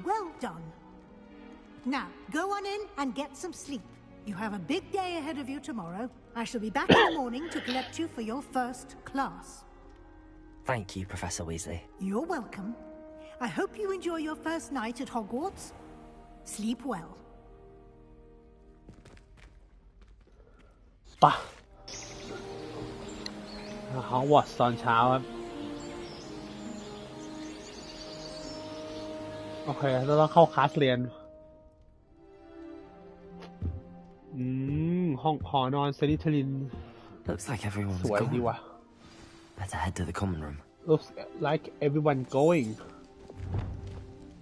Well done. Now, go on in and get some sleep. You have a big day ahead of you tomorrow. I shall be back in the morning to collect you for your first class. Thank you, Professor Weasley. You're welcome. I hope you enjoy your first night at Hogwarts. Sleep well. ปะฮอกวอตส์ตอนเช้าครับโอเคเราต้องเข้าคลาสเรียนห้องหอนอนเซนิทลิน Looks like everyone's สวยดี gone. ว่ะ Better head to the common room. looks like everyone going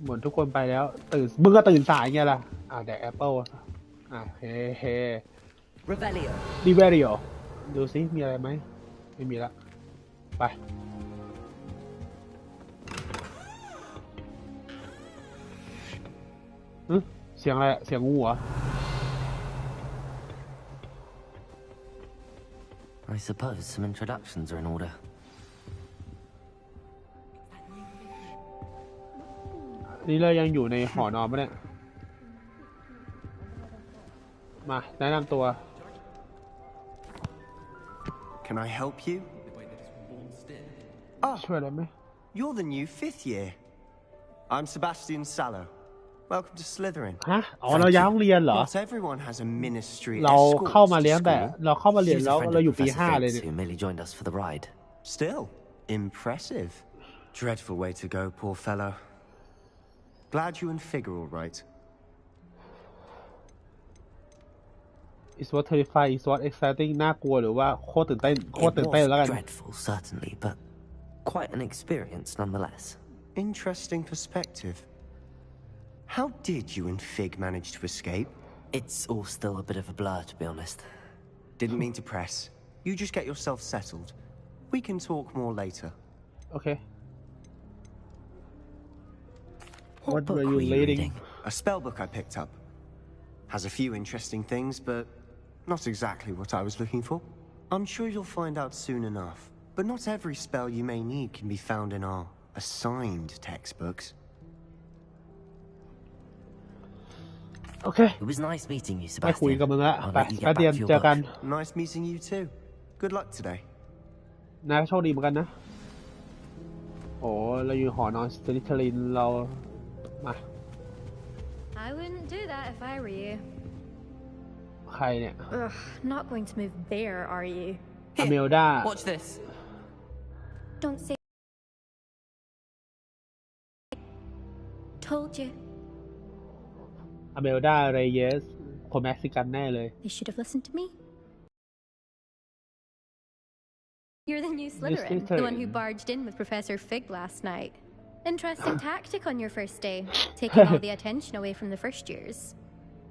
เหมือนทุกคนไปแล้วตื่นมึงก็ตื่นสายไงล่ะแดกแอปเปิลเฮ้ Revelio. ดีเวริโอดูซิมีอะไรไหมไม่มีละไปเสียงอะไรเสียงงูเหรอ I suppose some introductions are in order. นี่เรายังอยู่ในหอนอนปะเนี่ยมาแนะนำตัว Can I help you? ช่วยอะไรไหม You're the new fifth year. I'm Sebastian Sallow. Welcome to Slytherin. ฮะเราย้ายโรงเรียนเหรอ Not everyone has a ministry เรา escort เข้ามาเลี้ยง to แต่ school. เราเข้ามาเรียน She was แล้ว a friend เรา of อยู่ปี Professor 5เลย Figgs เนี่ย who merely joined us for the ride. Still, impressive. Dreadful way to go, poor fellow. Glad you and Fig are all right. It's what terrifying It's what exciting น่ากลัวหรือว่าโคตรตื่นเต้น โคตร It ตื่นเต้นแล้วกัน was dreadful, certainly, but quite an experience nonetheless. Interesting perspective. How did you and Fig manage to escape? It's all still a bit of a blur, to be honest. Didn't mean to press. You just get yourself settled. We can talk more later. Okay What book were you were you reading? reading? A spellbook I picked up. Has a few interesting things, but not exactly what I was looking for. I'm sure you'll find out soon enough. But not every spell you may need can be found in our assigned textbooks. Okay It was nice meeting you, ไปคุย Sebastian. กับมึงละ I'll ไป let you ไป get เตรียม back to your เจอกัน book. Nice meeting you too. Good luck today. นายโชคดีเหมือนกันนะ โอ้เราอยู่หอนอนสเตนิทลินเรามา I wouldn't do that if I were you. ใครเนี่ย Ugh, not going to move there, are you? อเมลดา Watch this. Don't say. Told you. อเมลดาเรเยสคนเม็กซิกันแน่เลย They should have listened to me. You're the new Slytherin, the one who barged in with Professor Fig last night. Interesting tactic on your first day, taking all the attention away from the first years.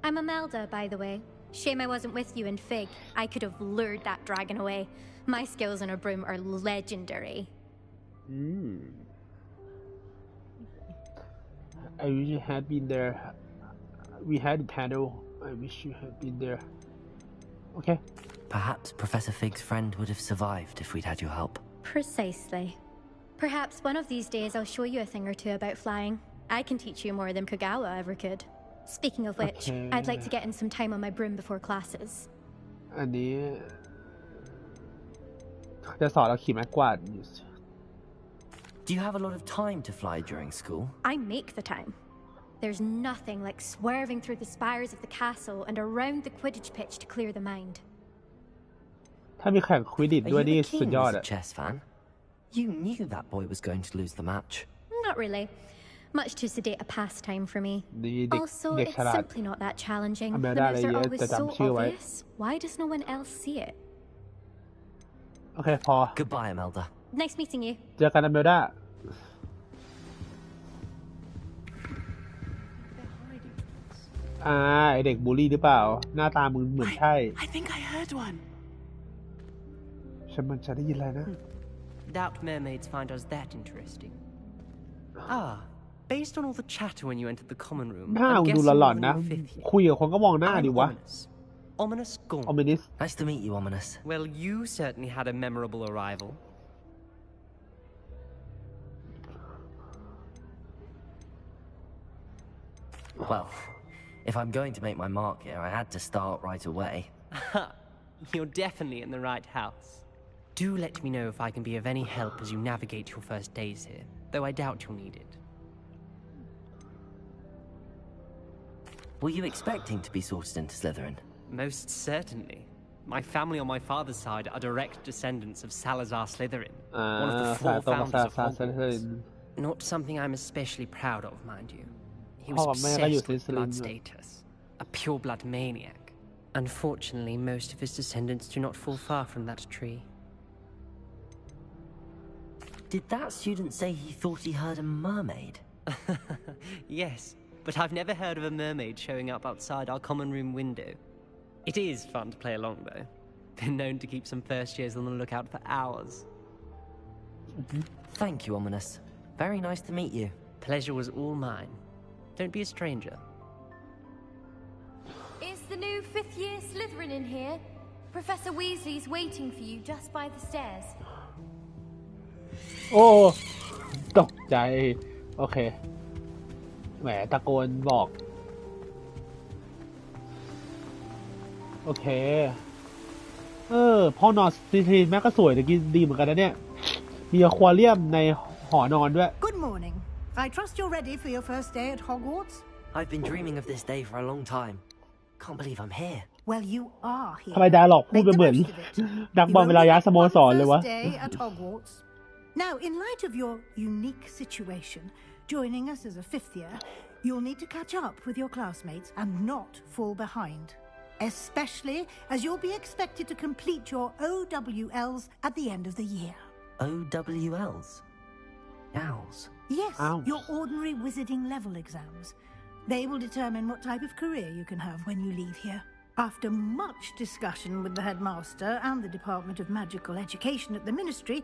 I'm Imelda, by the way. Shame I wasn't with you in Fig. I could have lured that dragon away. My skills on a broom are legendary. I wish you had been there. We had a panel. I wish you had been there. Okay. Perhaps Professor Fig's friend would have survived if we'd had your help. Precisely. Perhaps one of these days I'll show you a thing or two about flying. I can teach you more than Kagawa ever could. Speaking of which, I'd like to get in some time on my broom before classes. อันนี้จะสอนเราขี่ไม้กวาด Do you have a lot of time to fly during school? I make the time. There's nothing like swerving through the spires of the castle and around the Quidditch pitch to clear the mind. ถ้ามีแข่งควิดดิชด้วยนี่ Are you สุด a ยอด keen อะ chess fan? You knew that boy was going to lose the match. Not really. Much too sedate a pastime for me. นี่เด็ก Also, เด็ก it's ฉลาด simply not that challenging. The อเมริกา moves อะไร are เยอะ always จะ so จำชื่อไว้ obvious. Why does no one else see it? โอเคพอ Goodbye, Imelda. Nice meeting you. เจอกันอเมริกาไอเด็กบูลลี่หรือเปล่าหน้าตามึงเหมือนใช่ I think I heard one. ฉันได้ยินอะไรนะ Doubt mermaids find us that interesting. Based on all the chatter when you entered the common room, หน้า I'm มึงดู guessing หลอน you're ๆนะ the new fifth year. คุยกับคนก็มองหน้าดิวะ Ominous Gaunt. Ominous. Nice to meet you, Ominous. Well, you certainly had a memorable arrival. Well, if I'm going to make my mark here, I had to start right away. You're definitely in the right house. Do let me know if I can be of any help as you navigate your first days here, though I doubt you'll need it. Were you expecting to be sorted into Slytherin? Most certainly. My family on my father's side are direct descendants of Salazar Slytherin, one of the four founders of Hogwarts. Not something I'm especially proud of, mind you. He was obsessed with blood status, a pure-blood maniac. Unfortunately, most of his descendants do not fall far from that tree. Did that student say he thought he heard a mermaid? Yes, but I've never heard of a mermaid showing up outside our common room window. It is fun to play along, though. Been known to keep some first years on the lookout for hours. Thank you, Ominous. Very nice to meet you. Pleasure was all mine. Don't be a stranger. Is the new fifth-year Slytherin in here? Professor Weasley's waiting for you just by the stairs. โอ้ตกใจโอเคแหมตะโกนบอกโอเคพ่อนอนซีทีแม่ก็สวยแต่กินดีเหมือนกันนะเนี่ยมีอควาเรียมในหอนอนด้วย Good morning. I trust you're ready for your first day at Hogwarts. I've been dreaming of this day for a long time. Can't believe I'm here. Well, you are here. ทำไมดาหลอกพูดไปเหมือนนักบอลเวลาย้ายสโมสรเลยวะ Day at Hogwarts. Now, in light of your unique situation, joining us as a fifth year, you'll need to catch up with your classmates and not fall behind. Especially as you'll be expected to complete your OWLs at the end of the year. OWLs? Owls? Yes, your ordinary wizarding level exams. They will determine what type of career you can have when you leave here. After much discussion with the headmaster and the Department of Magical Education at the Ministry,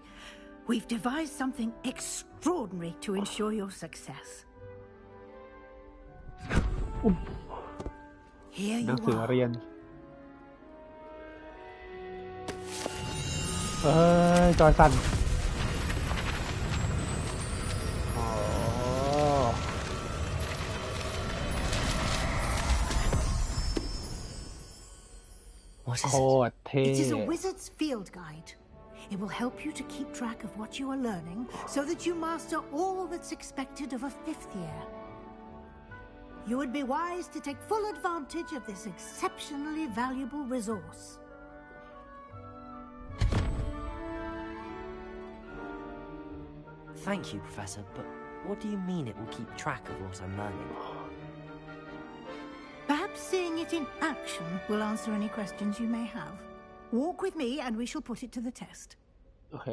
we've devised something extraordinary to ensure your success. Here หนั you งสือ are. เรียนจอยสันอ๋อ What is โคตรเท่ It is a wizard's field guide. It will help you to keep track of what you are learning so that you master all that's expected of a fifth year. You would be wise to take full advantage of this exceptionally valuable resource. Thank you, Professor, but what do you mean it will keep track of what I'm learning? Perhaps seeing it in action will answer any questions you may have. Walk with me and we shall put it to the test. โอเค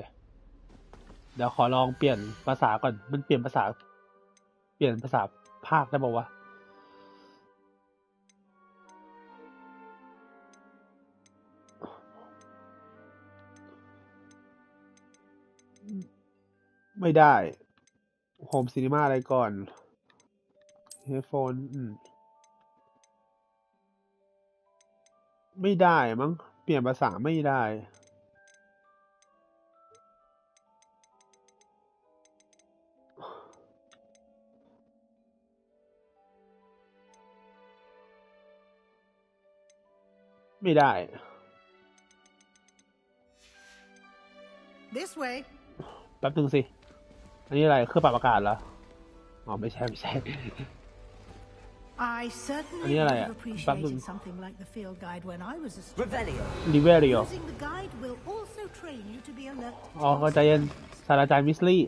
เดี๋ยวขอลองเปลี่ยนภาษาก่อนมันเปลี่ยนภาษาภาคได้ป่าววะไม่ได้โฮมซีนีมาอะไรก่อนเฮดโฟนไม่ได้มั้งเปลี่ยนภาษาไม่ได้ไม่ได้ This way แป๊บนึงสิอันนี้อะไรเครื่องปรับอากาศเหรออ๋อไม่ใช่I certainly อันนี้อะไรอ่ะ แป๊บนึง appreciated something like the field guide when I was a student. Revelio. Revelio Using the guide will also train you to be alert. อ๋อเข้าใจเย็นศาสตราจารย์มิสลี่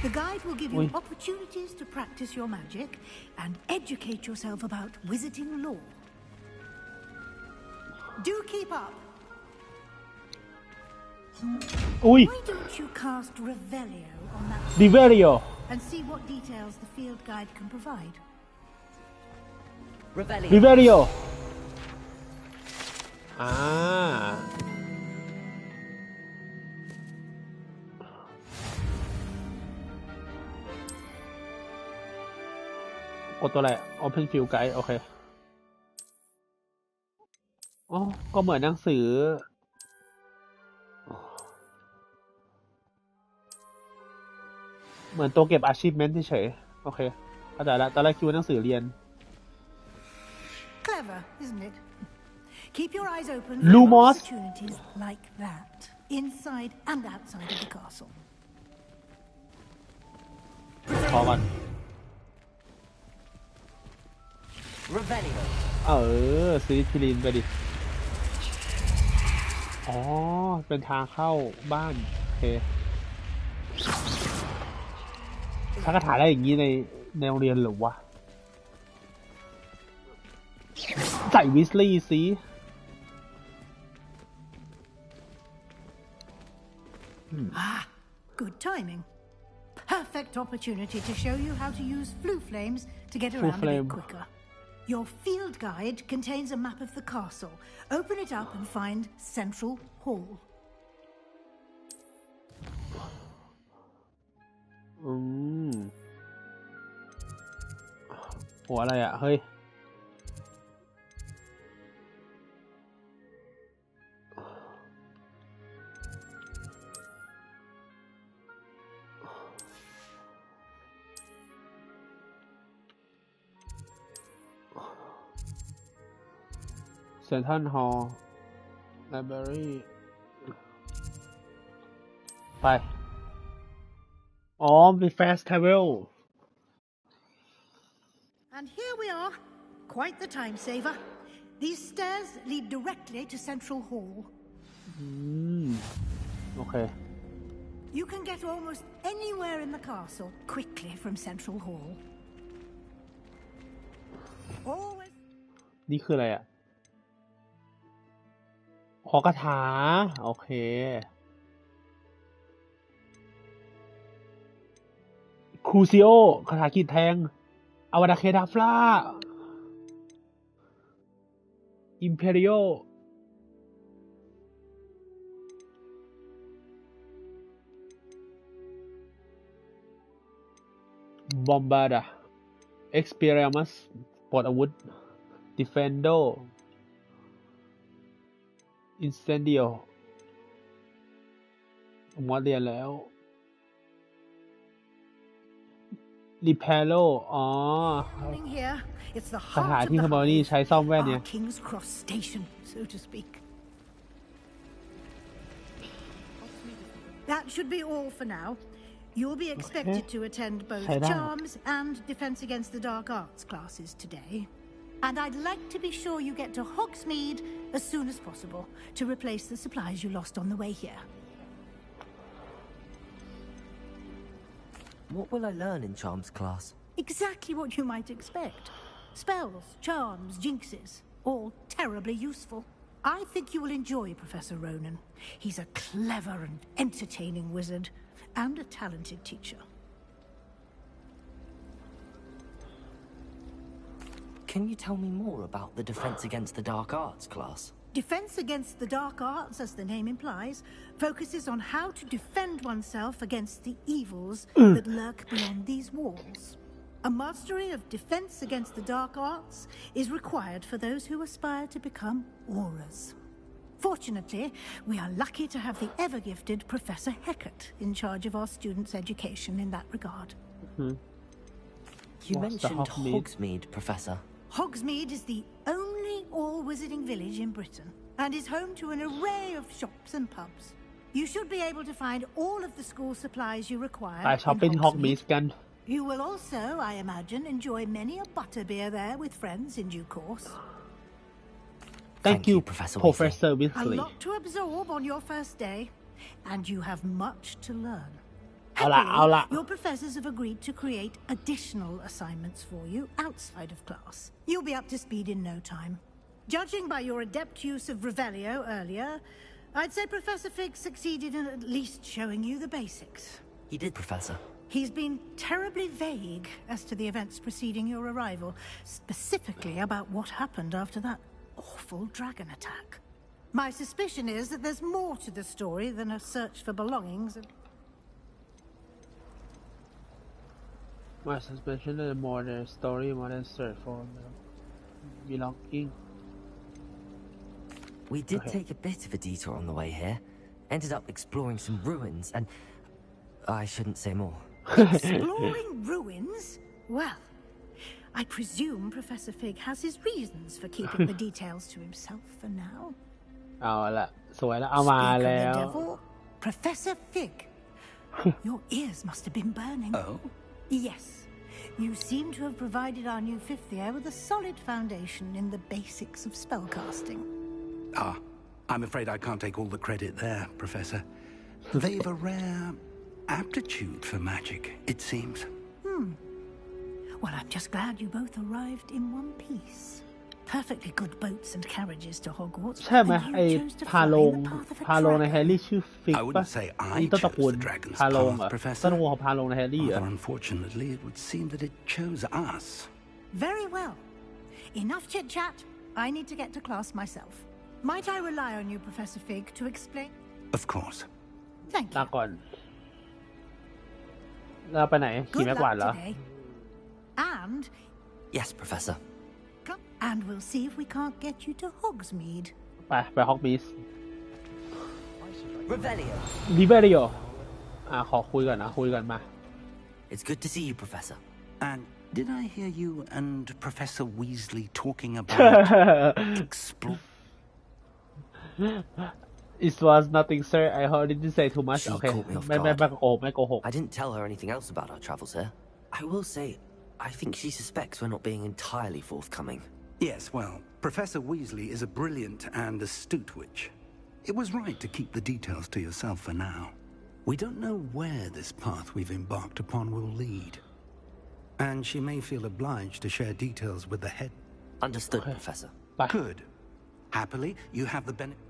The guide will give you opportunities to practice your magic and educate yourself about wizarding lore. Do keep up. Why don't you cast Revelio on that Revelio and see what details the field guide can provide? Revelio กดตัวอะไร Open Field Guide โอเคอ๋อก็เหมือนหนังสือเหมือนตัวเก็บ achievement เฉยๆโอเคเข้าใจแล้วตอนแรกคิดว่าหนังสือเรียน Clever, isn't it? Keep your eyes open for opportunities like that, inside and outside of the castle. พอก่อน Revelio. ซื้อทิลินไปดิอ๋อเป็นทางเข้าบ้านโอเคถ้ากระถาได้อย่างนี้ในโรงเรียนหรือวะใส่วิสลี่สิ Good timing. Perfect opportunity to show you how to use flue flames to get around a bit quicker. Your field guide contains a map of the castle. Open it up and find Central Hall. หัวอะไรอ่ะเฮ้ยเซ็นทรัลฮอลล์ไลบรารีไปอ๋อมี fast travel And here we are. Quite the time saver. These stairs lead directly to Central Hall. Okay. You can get almost anywhere in the castle quickly from Central Hall. Always. นี่คืออะไรอ่ะขอกระถาโอเคครูซิโอคาถากีดแทงอวดาเคดาฟลาอิมเพริโอบอมบาร์ดาเอ็กซ์เพรียมัสปลดอาวุธดิเฟนโดอินสแตนเดียผมว่าเรียนแล้วรีเพโลอ๋อคาถาที่เฮอร์ไมโอนี่ใช้ซ่อมแว่นเนี่ย King's Cross Station, so to speak. That should be all for now. You'll be expected to attend both Charms and Defense Against the Dark Arts classes today. And I'd like to be sure you get to Hogsmeade as soon as possible to replace the supplies you lost on the way here. What will I learn in Charms class? Exactly what you might expect. Spells, charms, jinxes, all terribly useful. I think you will enjoy Professor Ronan. He's a clever and entertaining wizard, and a talented teacher. Can you tell me more about the Defense Against the Dark Arts class? Defense Against the Dark Arts, as the name implies, focuses on how to defend oneself against the evils that lurk beyond these walls. A mastery of Defense Against the Dark Arts is required for those who aspire to become Aurors. Fortunately, we are lucky to have the ever-gifted Professor Hecat in charge of our students' education in that regard. You mentioned Hogsmeade, Professor. Hogsmeade is the only all-wizarding village in Britain, and is home to an array of shops and pubs. You should be able to find all of the school supplies you require in Hogsmeade. You will also, I imagine, enjoy many a butterbeer there with friends in due course. Thank you, Professor Weasley. A lot to absorb on your first day, and you have much to learn. Your professors have agreed to create additional assignments for you outside of class. You'll be up to speed in no time. Judging by your adept use of Revelio earlier, I'd say Professor Fig succeeded in at least showing you the basics. He did, Professor. He's been terribly vague as to the events preceding your arrival, specifically about what happened after that awful dragon attack. My suspicion is that there's more to the story than a search for belongings. My suspicion is more than a story, more than search for belonging. We did take a bit of a detour on the way here. Ended up exploring some ruins, and I shouldn't say more. Exploring ruins? Well, I presume Professor Fig has his reasons for keeping the details to himself for now. เอาละสวยแล้วเอามาแล้ว Professor Fig, your ears must have been burning. Oh? Yes. You seem to have provided our new fifth year with a solid foundation in the basics of spellcasting. I'm afraid I can't take all the credit there, Professor. They've a rare aptitude for magic, it seems. Well, I'm just glad you both arrived in one piece. Perfectly good boats and carriages to Hogwarts. ใช่ไหมไอ้พาโลงในแฮร์รี่ชื่อฟิก I ป่ะ wouldn't say I นี่ต้นตระ chose กูล the dragon's พาโลง path, เหรอ Professor. ต้นตระกูลของพาโลงในแฮร์รี่เหรอ Rather unfortunately, it would seem that it chose us. Very well. Enough chit-chat. I need to get to class myself. Might I rely on you, Professor Fig, to explain? Of course. Thank you. ลาก่อนเราไปไหนขี่ Good แม่กวาด luck เหรอ today. And Yes, Professor. And we'll see if we can't get you to Hogsmeade. ไปฮอกบีส Revelio. ดิเวริโอขอคุยก่อนนะคุยกันมา It's good to see you, Professor. And did I hear you and Professor Weasley talking about It was nothing, sir. I didn't say too much. She Okay. caught me off ไม่ guard. โกหก I didn't tell her anything else about our travels here. I will say, I think she suspects we're not being entirely forthcoming. Yes, well, Professor Weasley is a brilliant and astute witch. It was right to keep the details to yourself for now. We don't know where this path we've embarked upon will lead. And she may feel obliged to share details with the head. Understood, Professor. Good. Happily, you have the benefit.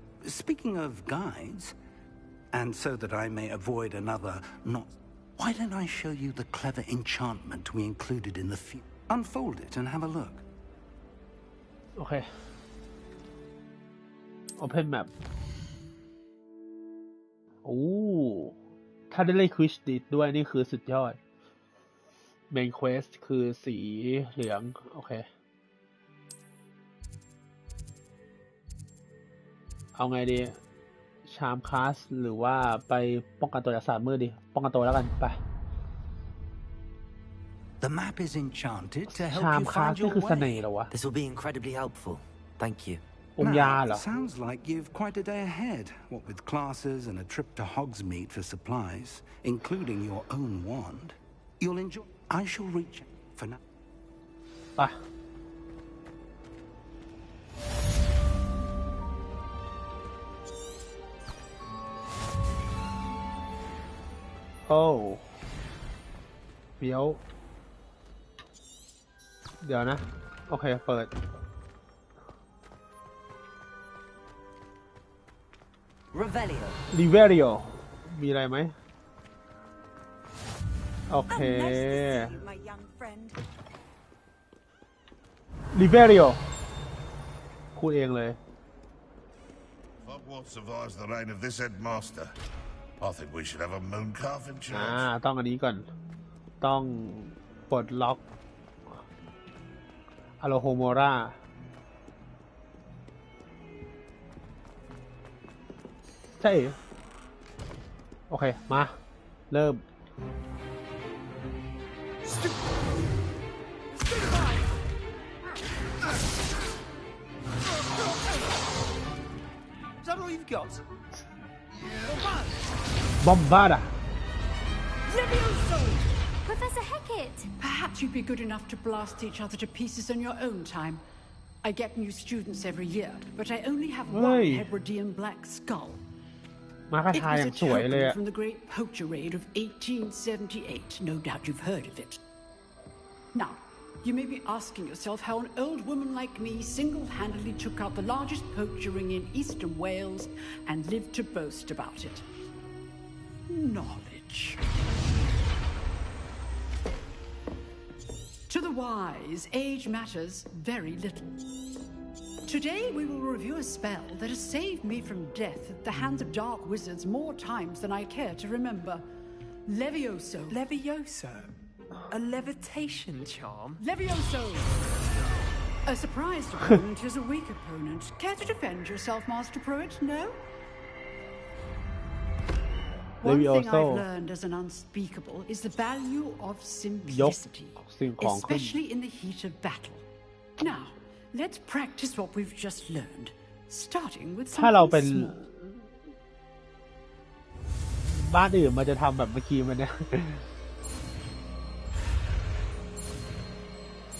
Speaking of guides, and so that I may avoid another not... Why don't I show you the clever enchantment we included in the unfold it and have a look. Okay. Open map. โอ้ถ้าได้เล่นควิชดิดด้วยนี่คือสุดยอด Main Quest คือสีเหลืองโอเคเอาไงดีชามคลาสหรือว่าไปป้องกันตัวจากศาสตร์มืดดีป้องกันตัวแล้วกันไป The map is enchanted to help ชาม you คลาส find นี่ your คือเสน่ห์ way. เหรอวะ This will be incredibly helpful. Thank you. อมยาเหรอ Sounds like you've quite a day ahead, what with classes and a trip to Hogsmeade for supplies, including your own wand. You'll enjoy. I shall reach for now. ไปโอ้เฟี้ยว เดี๋ยวนะโอเคเปิด Revelio มีอะไรไหมโอเค Revelio พูดเองเลย Hogwarts survives the reign of this headmaster. I think we should have a moon calf in charge. ต้องอันนี้ก่อนต้องปลดล็อกอโลโฮโมราใช่โอเคมาเริ่มบอมบาร์ด Professor Hecat! Perhaps you'd be good enough to blast each other to pieces in your own time. I get new students every year, but I only have one Hebridean black skull. It was a token from the Great Poacher Raid of 1878. No doubt you've heard of it. Now, you may be asking yourself how an old woman like me single-handedly took out the largest poacher ring in eastern Wales and lived to boast about it. Knowledge. To the wise, age matters very little. Today we will review a spell that has saved me from death at the hands of dark wizards more times than I care to remember. Levioso. Levioso? A levitation charm? Levioso! A surprised opponent is a weak opponent. Care to defend yourself, Master Pruitt? No? One thing I've learned as an unspeakable is the value of simplicity, especially in the heat of battle. Now, let's practice what we've just learned, starting with something small. บ้านอื่นมันจะทำแบบเมื่อกี้มันเนี่ย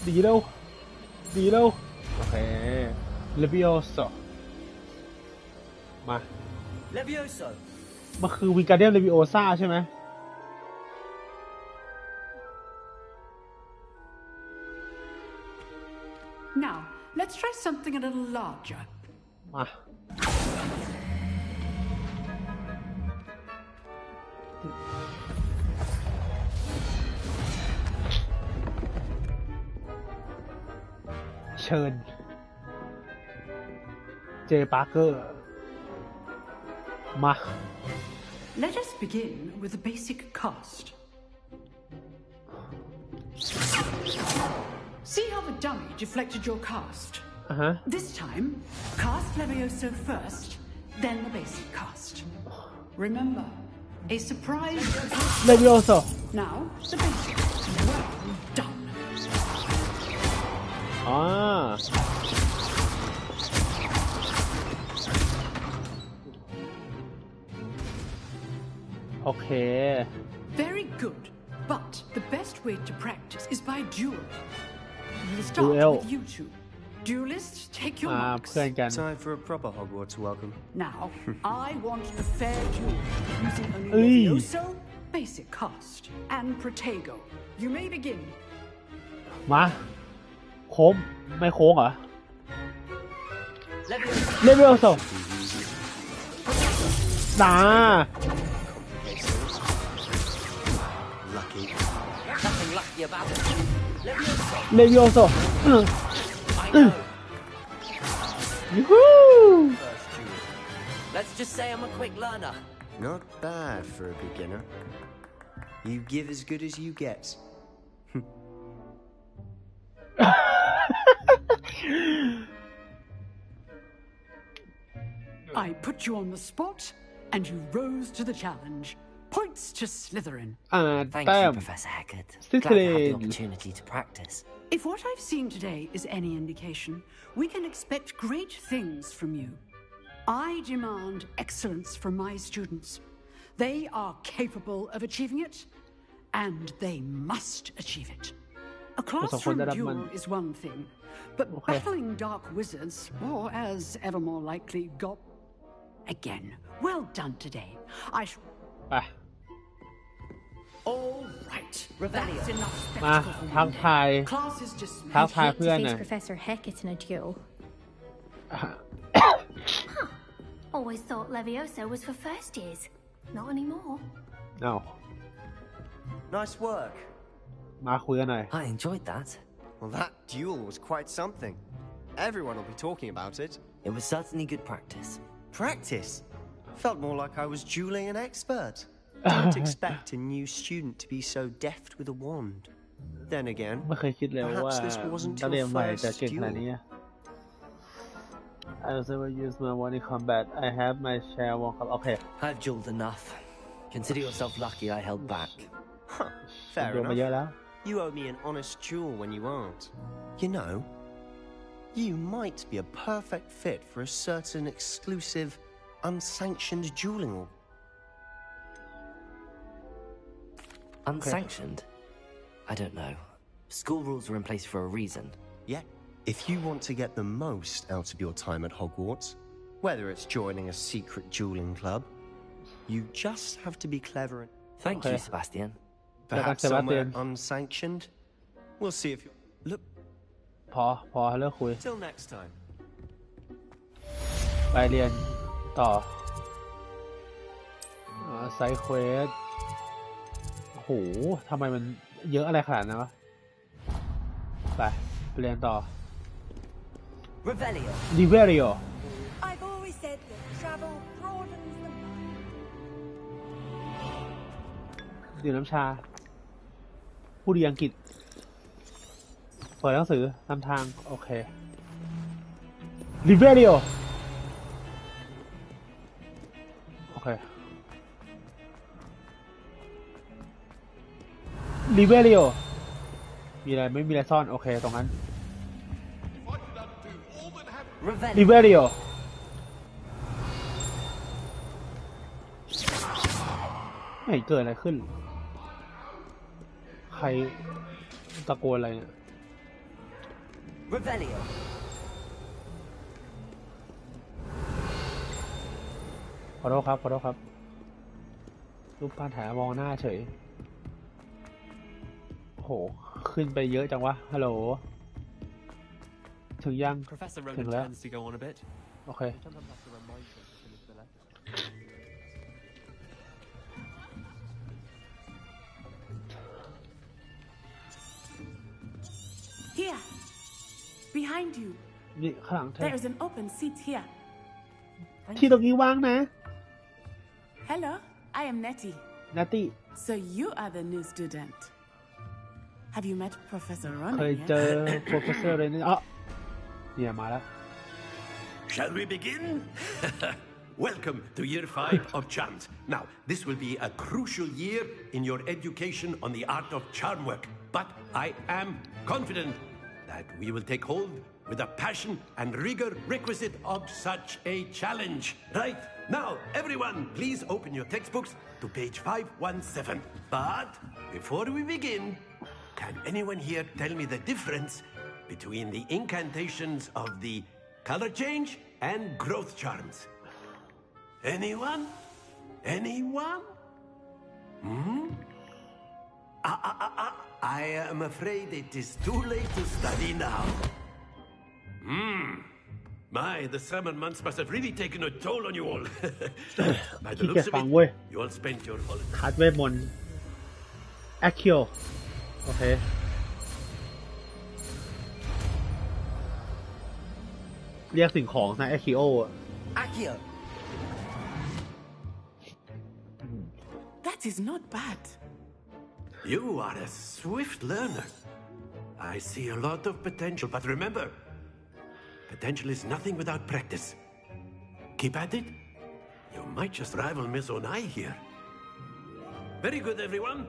ดีแล้วโอเค Levioso มา Leviosoมันคือวิงการเดียมเลวิโอซ่าใช่ไหม Now, let's try something a little larger. มาเชิญเจปาร์เกอร์มา Let us begin with the basic cast. See how the dummy deflected your cast? This time, cast Levioso first, then the basic cast. Remember, a surprise Levioso. Now, the basic. Well done. Okay. Very good. But the best way to practice is by duel. We'll start with you two. Duelists, take your marks. Time for a proper Hogwarts welcome. Now, I want the fair duel using only Levioso, basic cast, and Protego. You may begin. มาโค้งไม่โค้งเหรอ Levioso น่า Nothing lucky about it. Levioso. Yoo-hoo! Let's just say I'm a quick learner. Not bad for a beginner. You give as good as you get. I put you on the spot, and you rose to the challenge. Points to Slytherin. Thank you, Professor Hecat. Glad to have the opportunity to practice. If what I've seen today is any indication, we can expect great things from you. I demand excellence from my students. They are capable of achieving it, and they must achieve it. A classroom duel is one thing, but battling dark wizards, or as ever more likely, again, well done today. All right. That's enough มา spectacle for ทัก one ทาย day. Class is just ทัก I'd ทาย hate เพื่อน to หน่ face อย Professor Hecat in a duel. Always thought Levioso was for first years. Not anymore. อ้าว Nice work. มาคุยกันหน่อย I enjoyed that. Well, that duel was quite something. Everyone will be talking about it. It was certainly good practice. Practice? Felt more like I was dueling an expert. Don't expect a new student to be so deft with a wand. Then again, ไม่เคยคิดเลยว่า perhaps this wasn't นักเรียน your ใหม่จะ first เก่งขนาด duel. นี้ I never use my wand in combat. I have my share wand ครับโอเค I've dueled enough. Consider yourself lucky I held back. Huh, fair โดนมาเยอะ enough. แล้ว You owe me an honest duel when you aren't. You know, you might be a perfect fit for a certain exclusive, unsanctioned dueling. Unsanctioned? I don't know. School rules are in place for a reason. Yeah, if you want to get the most out of your time at Hogwarts, whether it's joining a secret dueling club, you just have to be clever and... Thank you, Sebastian. Perhaps somewhere unsanctioned? We'll see if you... Look... พอเลิกคุย Till next time. ไปเรียนต่อไซด์เควสโหทำไมมันเยอะอะไรขนาดนั้นวะไปเรียนต่อ Revelio. Revelio. I've always said that travel broadens the mind. ดื่มน้ำชาผู้ดีอังกฤษเปิดหนังสือนำทางโอเค Revelio โอเค Revelio มีอะไรไม่มีอะไรซ่อนโอเคตรงนั้น Revelio ไม่เกิดอะไรขึ้นใครตะโกนอะไรเนี่ย Revelio. ขอโทษครับรูปปั้นถ่ายมองหน้าเฉยโหขึ้นไปเยอะจังวะฮัลโหลถึงยัง Professor ถึง Ronan แล้ว tends to go on a bit. โอเค Sometimes have to remind him to finish the letter. Here, behind you. นี่ข้างหลังเธอ There is an open seat here. ที่ตรงนี้ว่างนะ Hello, I am Nettie. นัตตี้ So you are the new student. Have you met Professor เคย Ronan เจอ yet? Professor เลยนี่อ๋อเนี่ยมาแล้ว Shall we begin? Welcome to year 5 of charms. Now, this will be a crucial year in your education on the art of charm work. But I am confident that we will take hold with the passion and rigor requisite of such a challenge. Right, now, everyone, please open your textbooks to page 517. But before we begin, can anyone here tell me the difference between the incantations of the color change and growth charms? Anyone? Anyone? I am afraid it is too late to study now. My, the summer months must have really taken a toll on you all. By the looks of it, you all spent your holiday. คัดเวทมนต์ Accio โอเคเรียกสิ่งของนะ Accio อะ Accio. That is not bad. You are a swift learner. I see a lot of potential, but remember, potential is nothing without practice. Keep at it. You might just rival Miss Onai here. Very good, everyone.